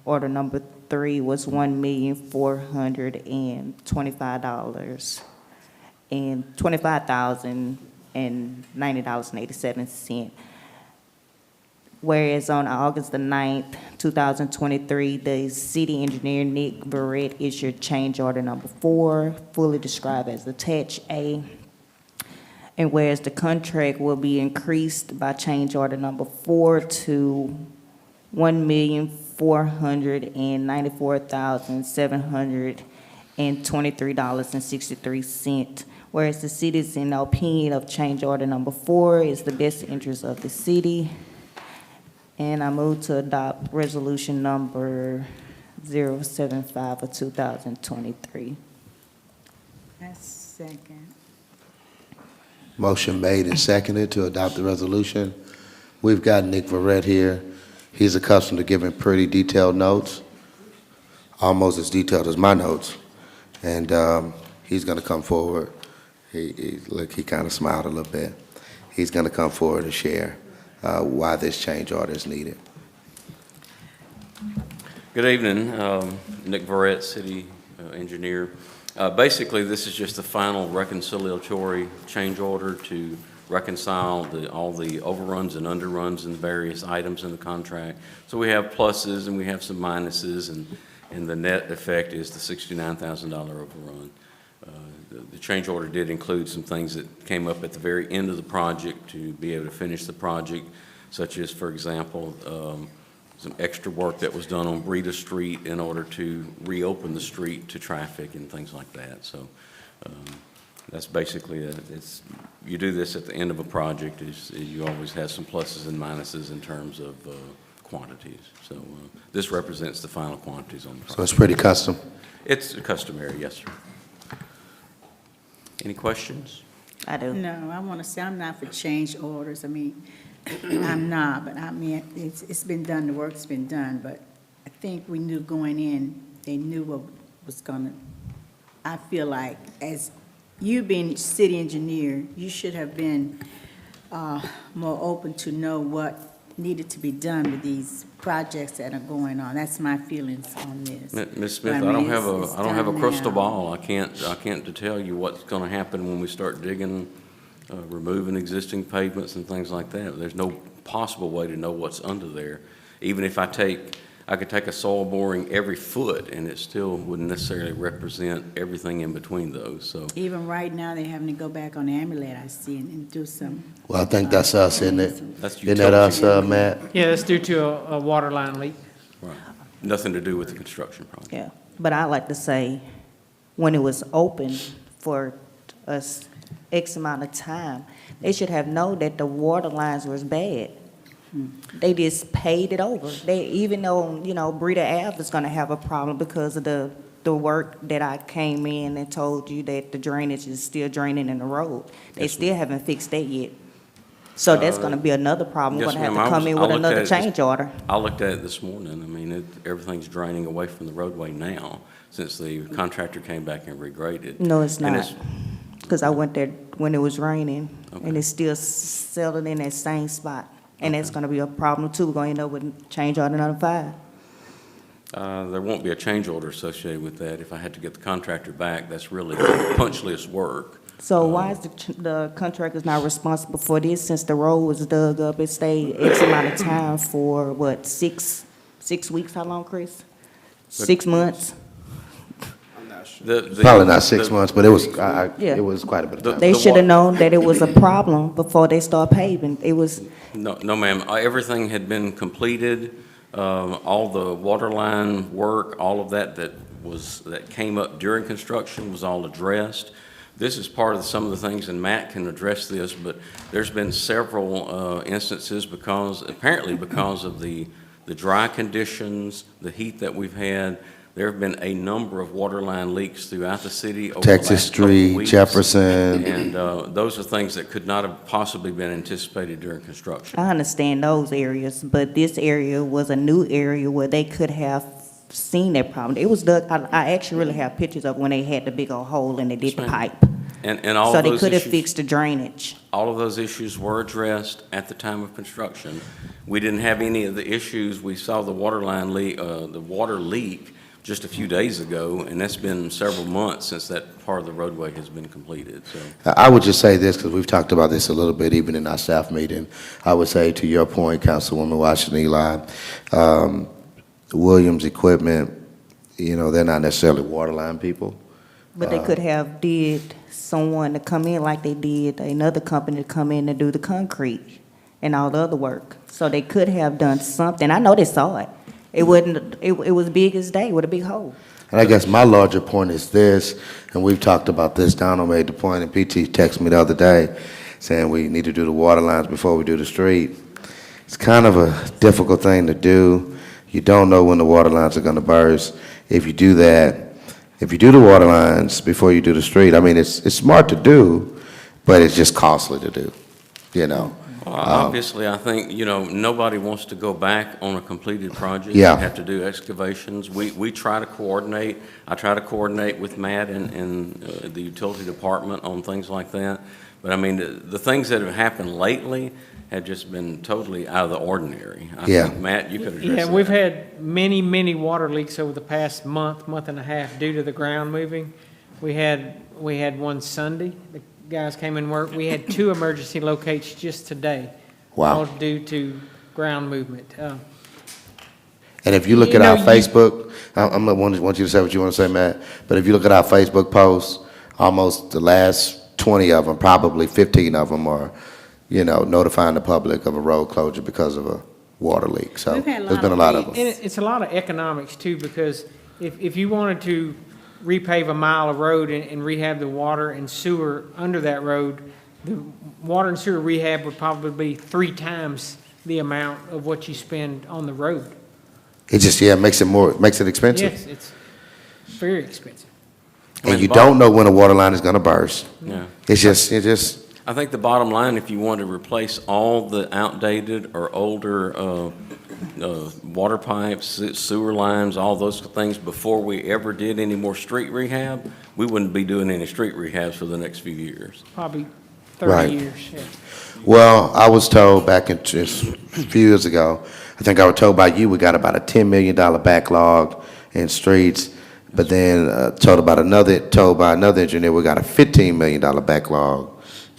order number 3 was $25,090.87. Whereas on August the 9th, 2023, the city engineer, Nick Barrett, issued change order number 4, fully described as attached A. And whereas the contract will be increased by change order number 4 to $1,494,723.63. Whereas the city's in the opinion of change order number 4 is the best interest of the city. And I move to adopt resolution number 075 of 2023. That's second. Motion made and seconded to adopt the resolution. We've got Nick Verrett here. He's accustomed to giving pretty detailed notes, almost as detailed as my notes. And he's going to come forward. Look, he kind of smiled a little bit. He's going to come forward and share why this change order is needed. Good evening, Nick Verrett, City Engineer. Basically, this is just the final reconciliatory change order to reconcile all the overruns and underruns and various items in the contract. So we have pluses and we have some minuses, and the net effect is the $69,000 overrun. The change order did include some things that came up at the very end of the project to be able to finish the project, such as, for example, some extra work that was done on Breda Street in order to reopen the street to traffic and things like that. So that's basically it. You do this at the end of a project. You always have some pluses and minuses in terms of quantities. So this represents the final quantities on the project. So it's pretty custom? It's customary, yes, sir. Any questions? I do. No, I want to say I'm not for change orders. I mean, I'm not, but I mean, it's been done, the work's been done, but I think we knew going in, they knew what was gonna, I feel like, as you being city engineer, you should have been more open to know what needed to be done with these projects that are going on. That's my feelings on this. Ms. Smith, I don't have a crystal ball. I can't tell you what's going to happen when we start digging, removing existing pavements and things like that. There's no possible way to know what's under there. Even if I could take a soil boring every foot, and it still wouldn't necessarily represent everything in between those. So Even right now, they're having to go back on the amulet, I see, and do some. Well, I think that's us, isn't it? That's Isn't that us, Matt? Yeah, it's due to a water line leak. right. Nothing to do with the construction project. Yeah, but I like to say, when it was open for us X amount of time, they should have known that the water lines was bad. They just paid it over. They, even though, you know, Breda Ave is gonna have a problem because of the work that I came in and told you that the drainage is still draining in the road. They still haven't fixed that yet. So that's gonna be another problem. We're Yes, gonna have ma'am. to come in with another change order. I looked at it this morning. I mean, everything's draining away from the roadway now since the contractor came back and regraded. No, it's And not. Because I went there when it was raining, and it's still settled in that same spot. And that's gonna be a problem too. We're gonna end up with change order number 5. There won't be a change order associated with that. If I had to get the contractor back, that's really punch list work. So why is the contractor's not responsible for this since the road was dug up? It stayed X amount of time for, what, 6 weeks? How long, Chris? 6 months? Probably not 6 months, but it was, it was quite a bit of time. They should have known that it was a problem before they start paving. It was, No, ma'am. Everything had been completed. All the water line work, all of that came up during construction was all addressed. This is part of some of the things, and Matt can address this, but there's been several instances apparently because of the dry conditions, the heat that we've had. There have been a number of water line leaks throughout the city over Texas the last couple of Street, weeks. Jefferson. And those are things that could not have possibly been anticipated during construction. I understand those areas, but this area was a new area where they could have seen that problem. It was dug, I actually really have pictures of when they had the big old hole and they did the pipe. And all So of they those could have issues- fixed the drainage. All of those issues were addressed at the time of construction. We didn't have any of the issues. We saw the water line leak, the water leak just a few days ago, and that's been several months since that part of the roadway has been completed, so. I would just say this, because we've talked about this a little bit even in our staff meeting. I would say, to your point, Councilwoman Washington Eli, Williams Equipment, you know, they're not necessarily water line people. But they could have did someone to come in like they did another company to come in and do the concrete and all the other work. So they could have done something. I know they saw it. It wasn't, it was big as day with a big hole. And I guess my larger point is this, and we've talked about this, Donald made the point, and PT texted me the other day saying we need to do the water lines before we do the street. It's kind of a difficult thing to do. You don't know when the water lines are gonna burst. If you do that, if you do the water lines before you do the street, I mean, it's smart to do, but it's just costly to do, you know? Well, obviously, I think, nobody wants to go back on a completed project. Yeah. You have to do excavations. We try to coordinate. I try to coordinate with Matt and the utility department on things like that. But I mean, the things that have happened lately have just been totally out of the ordinary. I think, Matt, you could address that. Yeah, we've had many, many water leaks over the past month and a half due to the ground moving. We had one Sunday. The guys came and worked. We had 2 emergency locates just today. Wow. All due to ground movement. And if you look at our Facebook, I'm going to want you to say what you want to say, Matt, but if you look at our Facebook posts, almost the last 20 of them, probably 15 of them are, notifying the public of a road closure because of a water leak. So there's been a lot of them. And it's a lot of economics too, because if you wanted to repave a mile of road and rehab the water and sewer under that road, the water and sewer rehab would probably be 3 times the amount of what you spend on the road. It just, makes it expensive. Yes, it's very expensive. And you don't know when a water line is going to burst. Yeah. It just. I think the bottom line, if you want to replace all the outdated or older water pipes, sewer lines, all those things before we ever did any more street rehab, we wouldn't be doing any street rehabs for the next few years. Probably 30 Right. years, yeah. Well, I was told back a few years ago, I think I was told by you, we got about a $10 million backlog in streets, but then told by another engineer, we got a $15 million backlog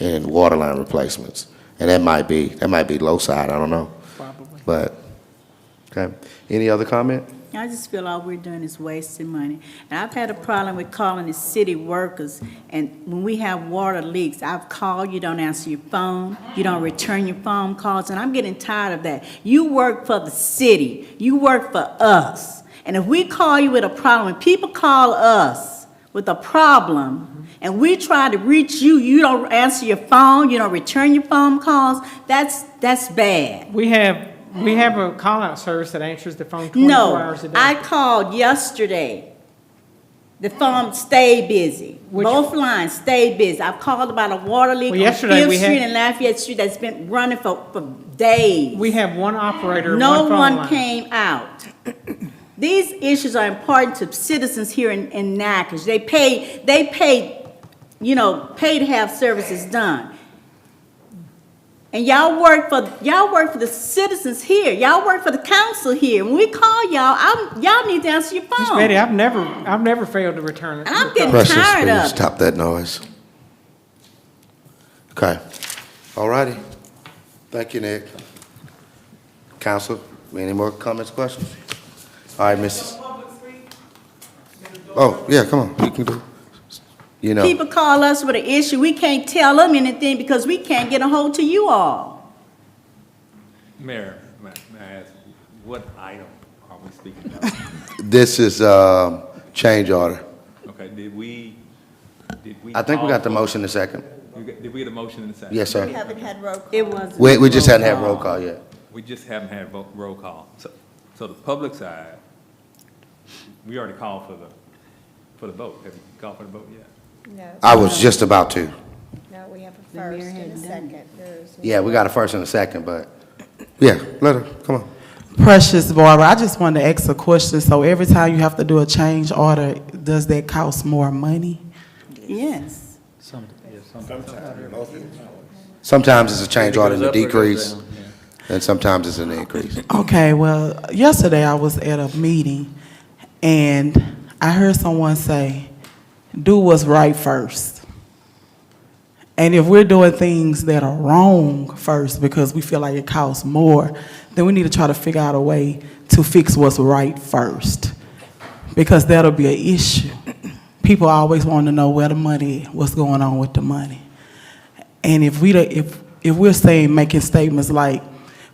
in water line replacements. And that might be low side, I don't know. Probably. But, okay. Any other comment? I just feel all we're doing is wasting money. And I've had a problem with calling the city workers, and when we have water leaks, I've called, you don't answer your phone, you don't return your phone calls, and I'm getting tired of that. You work for the city, you work for us. And if we call you with a problem, when people call us with a problem, and we try to reach you, you don't answer your phone, you don't return your phone calls, that's bad. We have a call-out service that answers the phone 24 hours a day. No, I called yesterday. The phone stayed busy. Both lines stayed busy. I've called about a water leak on yesterday 5th Street and Lafayette Street that's been running for days. We have one operator, No one phone one line. came out. These issues are important to citizens here in Natchitoches. They pay, pay to have services done. And y'all work for the citizens here. Y'all work for the council here. When we call y'all need to answer your phone. Miss Betty, I've never failed to return it. And I'm getting Precious, tired will you of it. stop that noise? Okay. All righty. Thank you, Nick. Council, any more comments, questions? All right, Mrs. Oh, yeah, come on. You can do it. People call us with an issue. We can't tell them anything because we can't get a hold to you all. Mayor, may I ask, what item are we speaking about? This is change order. Okay, did we? I think we call got the for- motion in a second. Did we get a motion in a second? Yes, sir. We haven't had roll call. It was. We just hadn't had roll call yet. We just haven't had roll call. So the public side, we already called for the vote. Have you called for the vote yet? No. I was just about to. No, we have a first and a second. There's Yeah, we got a first and a second, but, yeah, let her, come on. Precious Barbara, I just wanted to ask a question. So every time you have to do a change order, does that cost more money? Yes. Sometimes it's a change order and a It goes up or goes decrease, down, and sometimes it's an increase. Okay, well, yesterday I was at a meeting and I heard someone say, do what's right first. And if we're doing things that are wrong first because we feel like it costs more, then we need to try to figure out a way to fix what's right first. Because that'll be an issue. People always want to know where the money, what's going on with the money. And if we're saying, making statements like,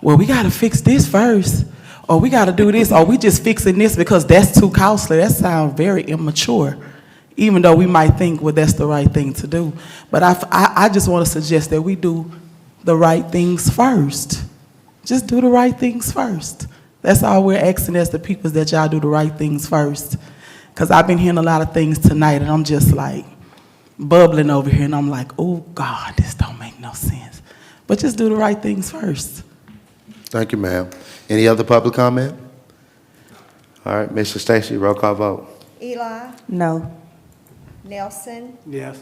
well, we got to fix this first, or we got to do this, or we just fixing this because that's too costly, that sounds very immature. Even though we might think, well, that's the right thing to do. But I just want to suggest that we do the right things first. Just do the right things first. That's all we're asking as the people, is that y'all do the right things first. Because I've been hearing a lot of things tonight, and I'm just like bubbling over here, and I'm like, oh, God, this don't make no sense. but just do the right things first. Thank you, ma'am. Any other public comment? All right, Mr. Stacy, roll call vote. Eli, No. Nelson, Yes.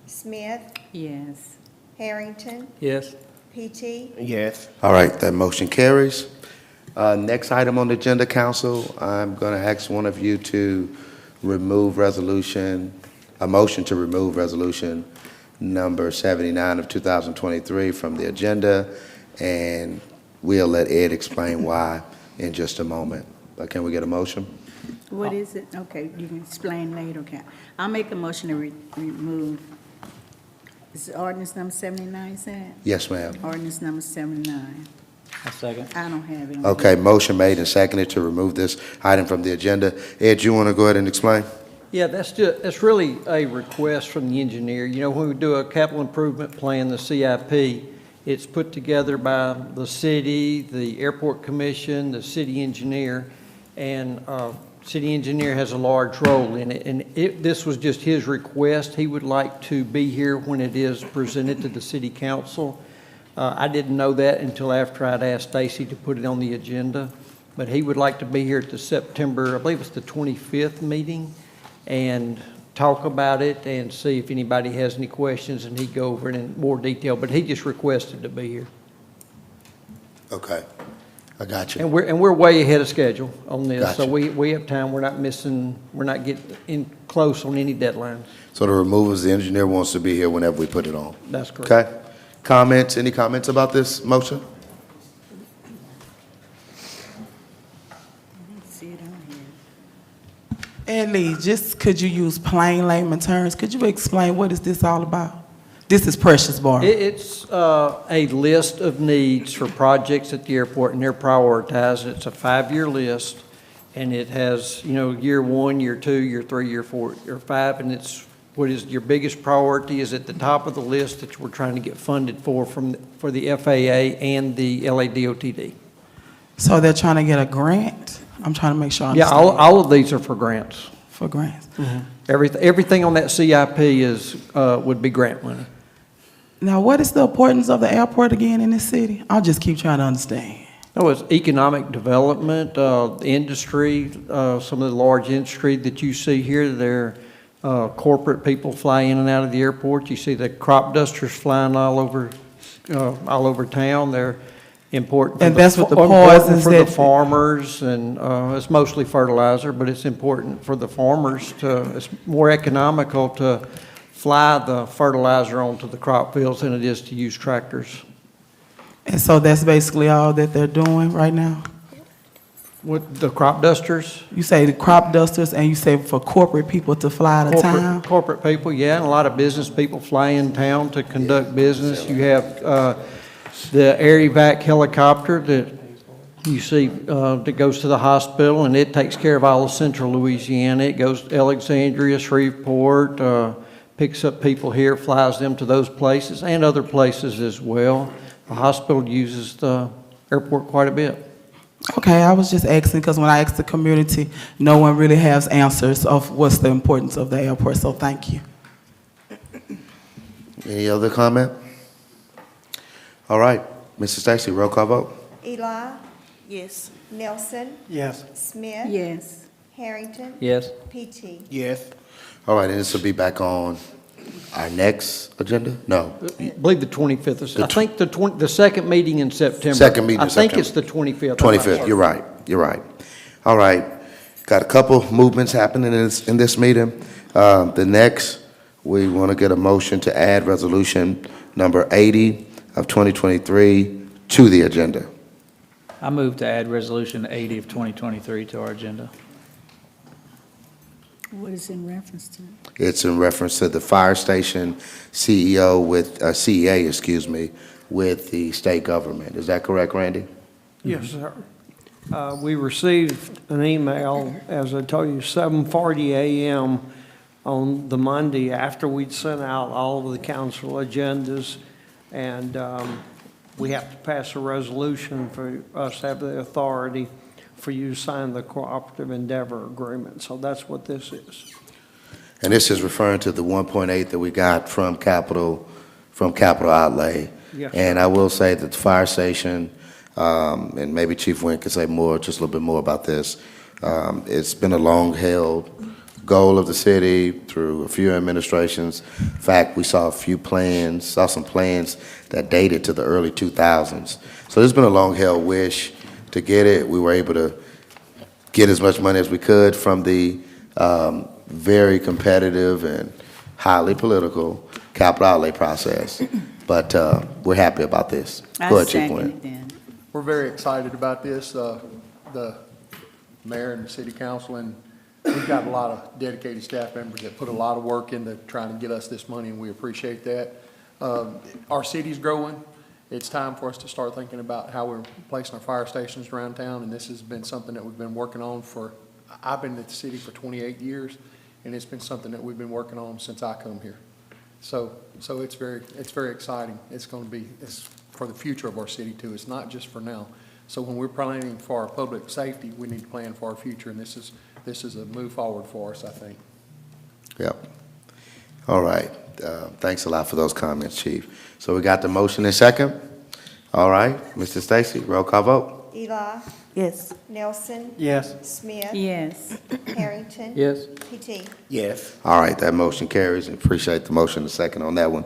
Smith, Yes. Harrington, Yes. PT, Yes. All right, that motion carries. Next item on the agenda, council, I'm going to ask one of you to remove a motion to remove resolution number 79 of 2023 from the agenda, and we'll let Ed explain why in just a moment. But can we get a motion? What is it? Okay, you can explain later, okay. I'll make a motion to remove, is it ordinance number 79, said? Yes, ma'am. Ordinance number 79. A second. I don't have it. Okay, motion made and seconded to remove this item from the agenda. Ed, you want to go ahead and explain? Yeah, that's really a request from the engineer. You know, when we do a capital improvement plan, the CIP, it's put together by the city, the airport commission, the city engineer, and city engineer has a large role in it. And this was just his request. He would like to be here when it is presented to the city council. I didn't know that until after I'd asked Stacy to put it on the agenda, but he would like to be here at the September, I believe it's the 25th meeting, and talk about it and see if anybody has any questions, and he'd go over it in more detail, but he just requested to be here. Okay, I got you. And we're way ahead of schedule on this, so Gotcha. we have time. We're not missing, we're not getting in close on any deadlines. So the removals, the engineer wants to be here whenever we put it on. That's correct. Okay? Comments, any comments about this motion? See it on here. Ed Lee, just could you use plain layman terms? Could you explain what is this all about? This is Precious Bar. It's a list of needs for projects at the airport, and they're prioritized. It's a 5-year list, and it has, you know, year 1, year 2, year 3, year 4, year 5, and it's what is your biggest priority is at the top of the list that we're trying to get funded for the FAA and the LADOTD. So they're trying to get a grant? I'm trying to make sure I Yeah, understand. all of these are for grants. For grants. Everything on that CIP would be grant money. Now, what is the importance of the airport again in this city? I'll just keep trying to understand. Oh, it's economic development, industry, some of the large industry that you see here, they're corporate people fly in and out of the airport. You see the crop dusters flying all over town. They're important. And that's what the important poisons for the that- farmers, and it's mostly fertilizer, but it's important for the farmers it's more economical to fly the fertilizer onto the crop fields than it is to use tractors. And so that's basically all that they're doing right now? With the crop dusters? You say the crop dusters, and you say for corporate people to fly out of town? Corporate people, yeah, and a lot of business people fly in town to conduct business. You have the air evac helicopter that you see that goes to the hospital, and it takes care of all of central Louisiana. It goes to Alexandria, Shreveport, picks up people here, flies them to those places and other places as well. The hospital uses the airport quite a bit. Okay, I was just asking, because when I asked the community, no one really has answers of what's the importance of the airport, so thank you. Any other comment? All right, Mrs. Stacy, roll call vote. Eli, Yes. Nelson, Yes. Smith, Yes. Harrington, Yes. PT. Yes. All right, and this will be back on our next agenda? No. I believe the 25th is, I think the second meeting in September. Second meeting in I think September. it's the 25th. 25th, you're right, you're right. All right, got a couple movements happening in this meeting. The next, we want to get a motion to add resolution number 80 of 2023 to the agenda. I move to add resolution 80 of 2023 to our agenda. What is in reference to? It's in reference to the fire station CEA, with the state government. Is that correct, Randy? Yes, sir. We received an email, as I told you, 7:40 a.m. on the Monday after we'd sent out all of the council agendas, and we have to pass a resolution for us to have the authority for you to sign the cooperative endeavor agreement. So that's what this is. And this is referring to the 1.8 that we got from capital outlay. Yes, And sir. I will say that the fire station, and maybe Chief Wynn could say more, just a little bit more about this. It's been a long-held goal of the city through a few administrations. In fact, we saw some plans that dated to the early 2000s. So there's been a long-held wish to get it. We were able to get as much money as we could from the very competitive and highly political capital outlay process. But we're happy about this. Go ahead, Chief Wynn. then. We're very excited about this, the mayor and the city council, and we've got a lot of dedicated staff members that put a lot of work into trying to get us this money, and we appreciate that. Our city's growing. It's time for us to start thinking about how we're placing our fire stations around town, and this has been something that we've been working on I've been at the city for 28 years, and it's been something that we've been working on since I come here. So it's very exciting. It's for the future of our city too. It's not just for now. So when we're planning for our public safety, we need to plan for our future, and this is a move forward for us, I think. Yep. All right. Thanks a lot for those comments, Chief. So we got the motion and second. All right. Mr. Stacy, roll call vote. Eli. Yes. Nelson. Yes. Smith. Yes. Harrington. Yes. PT. Yes. All right, that motion carries, and appreciate the motion and second on that one.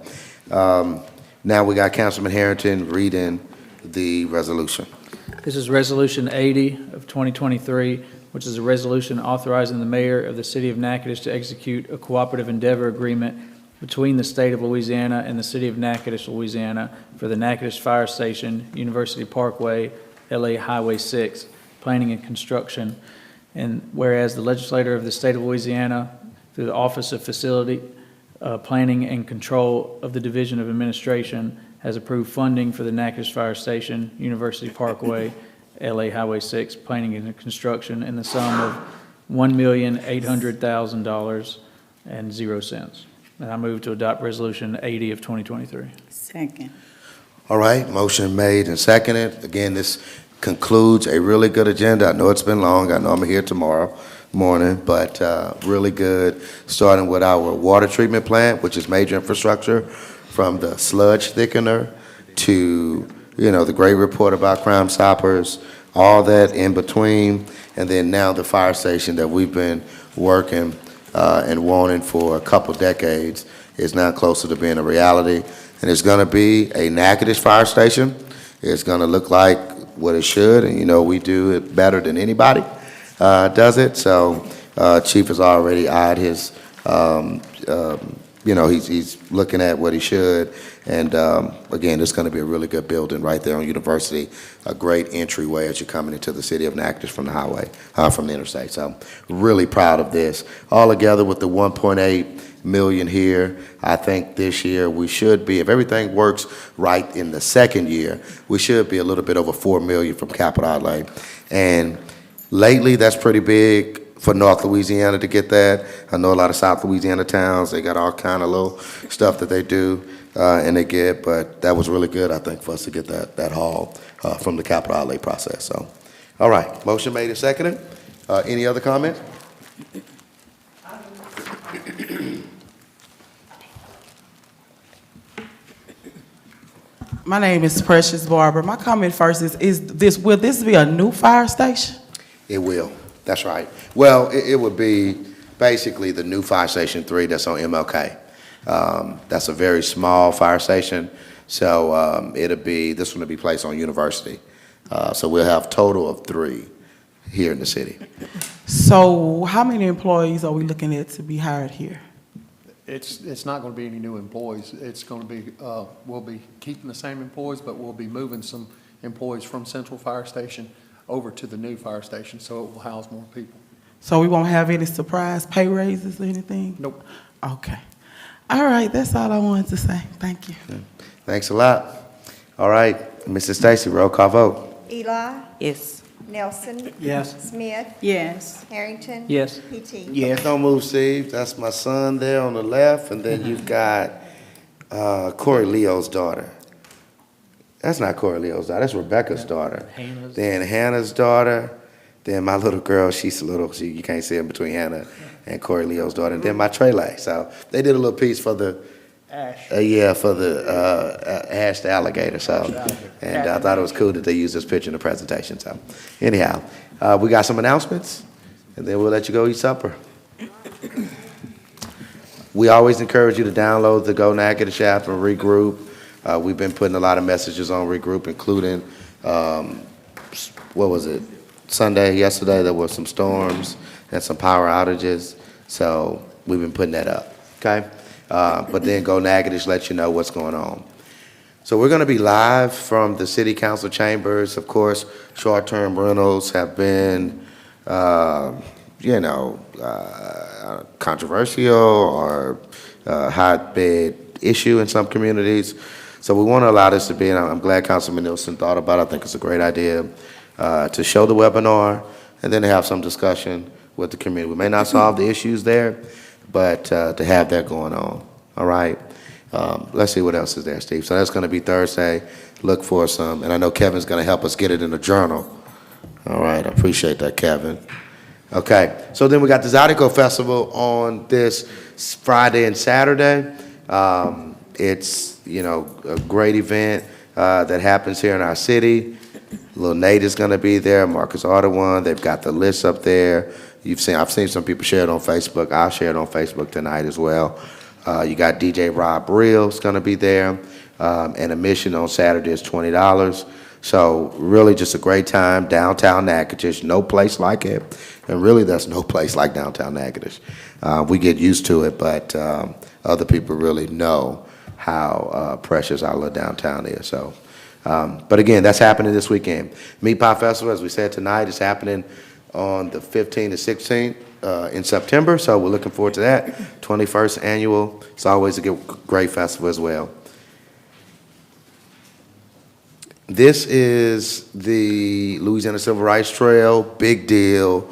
Now we got Councilman Harrington reading the resolution. This is Resolution 80 of 2023, which is a resolution authorizing the mayor of the city of Natchitoches to execute a cooperative endeavor agreement between the state of Louisiana and the city of Natchitoches, Louisiana for the Natchitoches Fire Station, University Parkway, LA Highway 6, planning and construction. And whereas the legislator of the state of Louisiana, through the Office of Facility Planning and Control of the Division of Administration, has approved funding for the Natchitoches Fire Station, University Parkway, LA Highway 6, planning and construction in the sum of $1,800,000 and 0 cents. And I move to adopt Resolution 80 of 2023. Second. All right, motion made and seconded. Again, this concludes a really good agenda. I know it's been long. I know I'm here tomorrow morning, but really good, starting with our water treatment plant, which is major infrastructure, from the sludge thickener to, the great report about Crime Stoppers, all that in between, and then now the fire station that we've been working and wanting for a couple decades is now closer to being a reality. And it's going to be a Natchitoches fire station. It's going to look like what it should, and we do it better than anybody does it. So Chief has already eyed his, he's looking at what he should. And again, it's going to be a really good building right there on University, a great entryway as you're coming into the city of Natchitoches from the highway, from the interstate. So really proud of this. All together with the 1.8 million here, I think this year we should be, if everything works right in the second year, we should be a little bit over 4 million from capital outlay. And lately, that's pretty big for North Louisiana to get that. I know a lot of South Louisiana towns, they got all kind of little stuff that they do and they get, but that was really good, I think, for us to get that haul from the capital outlay process. So, all right, motion made and seconded. Any other comments? My name is Precious Barber. My comment first will this be a new fire station? It will. That's right. Well, it would be basically the new fire station 3 that's on MLK. That's a very small fire station, so this one will be placed on University. So we'll have total of 3 here in the city. So how many employees are we looking at to be hired here? It's not going to be any new employees. It's going to be, we'll be keeping the same employees, but we'll be moving some employees from Central Fire Station over to the new fire station, so it will house more people. So we won't have any surprise pay raises or anything? Nope. Okay. All right, that's all I wanted to say. Thank you. Thanks a lot. All right, Mrs. Stacy, roll call vote. Eli. Yes. Nelson. Yes. Smith. Yes. Harrington. Yes. PT. Yes. Don't move, Steve. That's my son there on the left, and then you've got Corey Leo's daughter. That's not Corey Leo's daughter. That's Rebecca's daughter. Hannah's. Then Hannah's daughter. Then my little girl, she's little. You can't see her between Hannah and Corey Leo's daughter. And then my Trele. So they did a little piece for the Ash. Yeah, for the Ash the alligator, so. And I thought it was cool that they used this picture in the presentation, so. Anyhow, we got some announcements, and then we'll let you go eat supper. We always encourage you to download the Go Natchitoches app and regroup. We've been putting a lot of messages on regroup, including, what was it? Yesterday, there were some storms and some power outages, so we've been putting that up, okay? But then Go Natchitoches lets you know what's going on. So we're going to be live from the city council chambers. Of course, short-term rentals have been, controversial or hotbed issue in some communities. So we want to allow this to be, and I'm glad Councilman Nielsen thought about it. I think it's a great idea to show the webinar and then to have some discussion with the community. We may not solve the issues there, but to have that going on. All right. Let's see what else is there, Steve. So that's going to be Thursday. Look for some, and I know Kevin's going to help us get it in the journal. All right. I appreciate that, Kevin. Okay. So then we got the Zydeco Festival on this Friday and Saturday. It's, a great event that happens here in our city. Lil Nate is going to be there. Marcus Ardewan. They've got the list up there. I've seen some people share it on Facebook. I'll share it on Facebook tonight as well. You got DJ Rob Reel's going to be there. And admission on Saturday is $20. So really just a great time. Downtown Natchitoches, no place like it. And really there's no place like downtown Natchitoches. We get used to it, but other people really know how precious our little downtown is. So, but again, that's happening this weekend. Meat Pie Festival, as we said tonight, is happening on the 15th and 16th in September. So we're looking forward to that. 21st annual. It's always a great festival as well. This is the Louisiana Civil Rights Trail, big deal.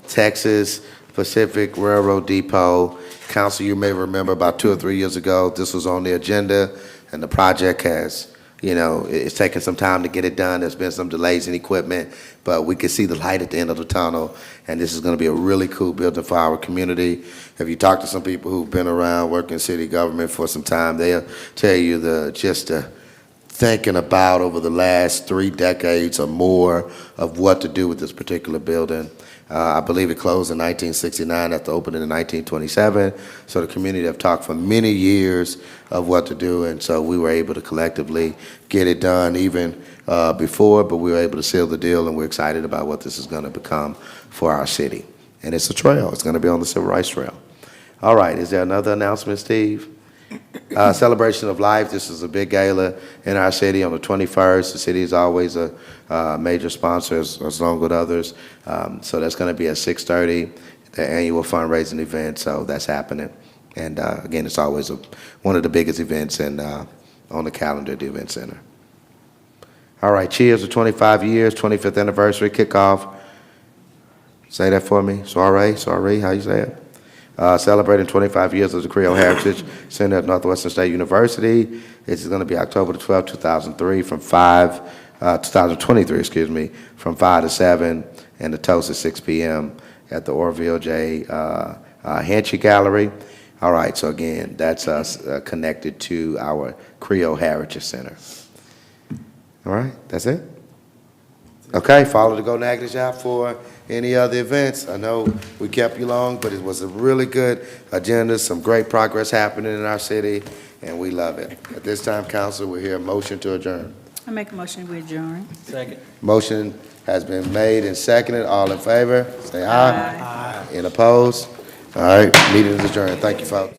Texas Pacific Railroad Depot. Council, you may remember about 2 or 3 years ago, this was on the agenda, and the project has, it's taken some time to get it done. There's been some delays in equipment, but we can see the light at the end of the tunnel, and this is going to be a really cool building for our community. If you talk to some people who've been around working city government for some time, they'll tell you thinking about over the last 3 decades or more of what to do with this particular building. I believe it closed in 1969 after opening in 1927. So the community have talked for many years of what to do, and so we were able to collectively get it done even before, but we were able to seal the deal, and we're excited about what this is going to become for our city. And it's a trail. It's going to be on the Civil Rights Trail. All right, is there another announcement, Steve? Celebration of Life. This is a big gala in our city on the 21st. The city is always a major sponsor, as long with others. So that's going to be at 6:30, the annual fundraising event. So that's happening. And again, it's always one of the biggest events on the calendar at the Event Center. All right, cheers for 25 years, 25th anniversary kickoff. Say that for me. Sorry, how you say it? Celebrating 25 years of the Creole Heritage Center at Northwestern State University. It's going to be October the 12th, 2023, from 2023, from 5 to 7, and the toast at 6 p.m. at the Orville J. Henchy Gallery. All right, so again, that's us connected to our Creole Heritage Center. All right, that's it? Okay, follow the Go Natchitoches app for any other events. I know we kept you long, but it was a really good agenda, some great progress happening in our city, and we love it. At this time, council, we hear a motion to adjourn. I make a motion we adjourn. Second. Motion has been made and seconded. All in favor, say aye. Aye. Any opposed? All right, meeting is adjourned. Thank you, folks.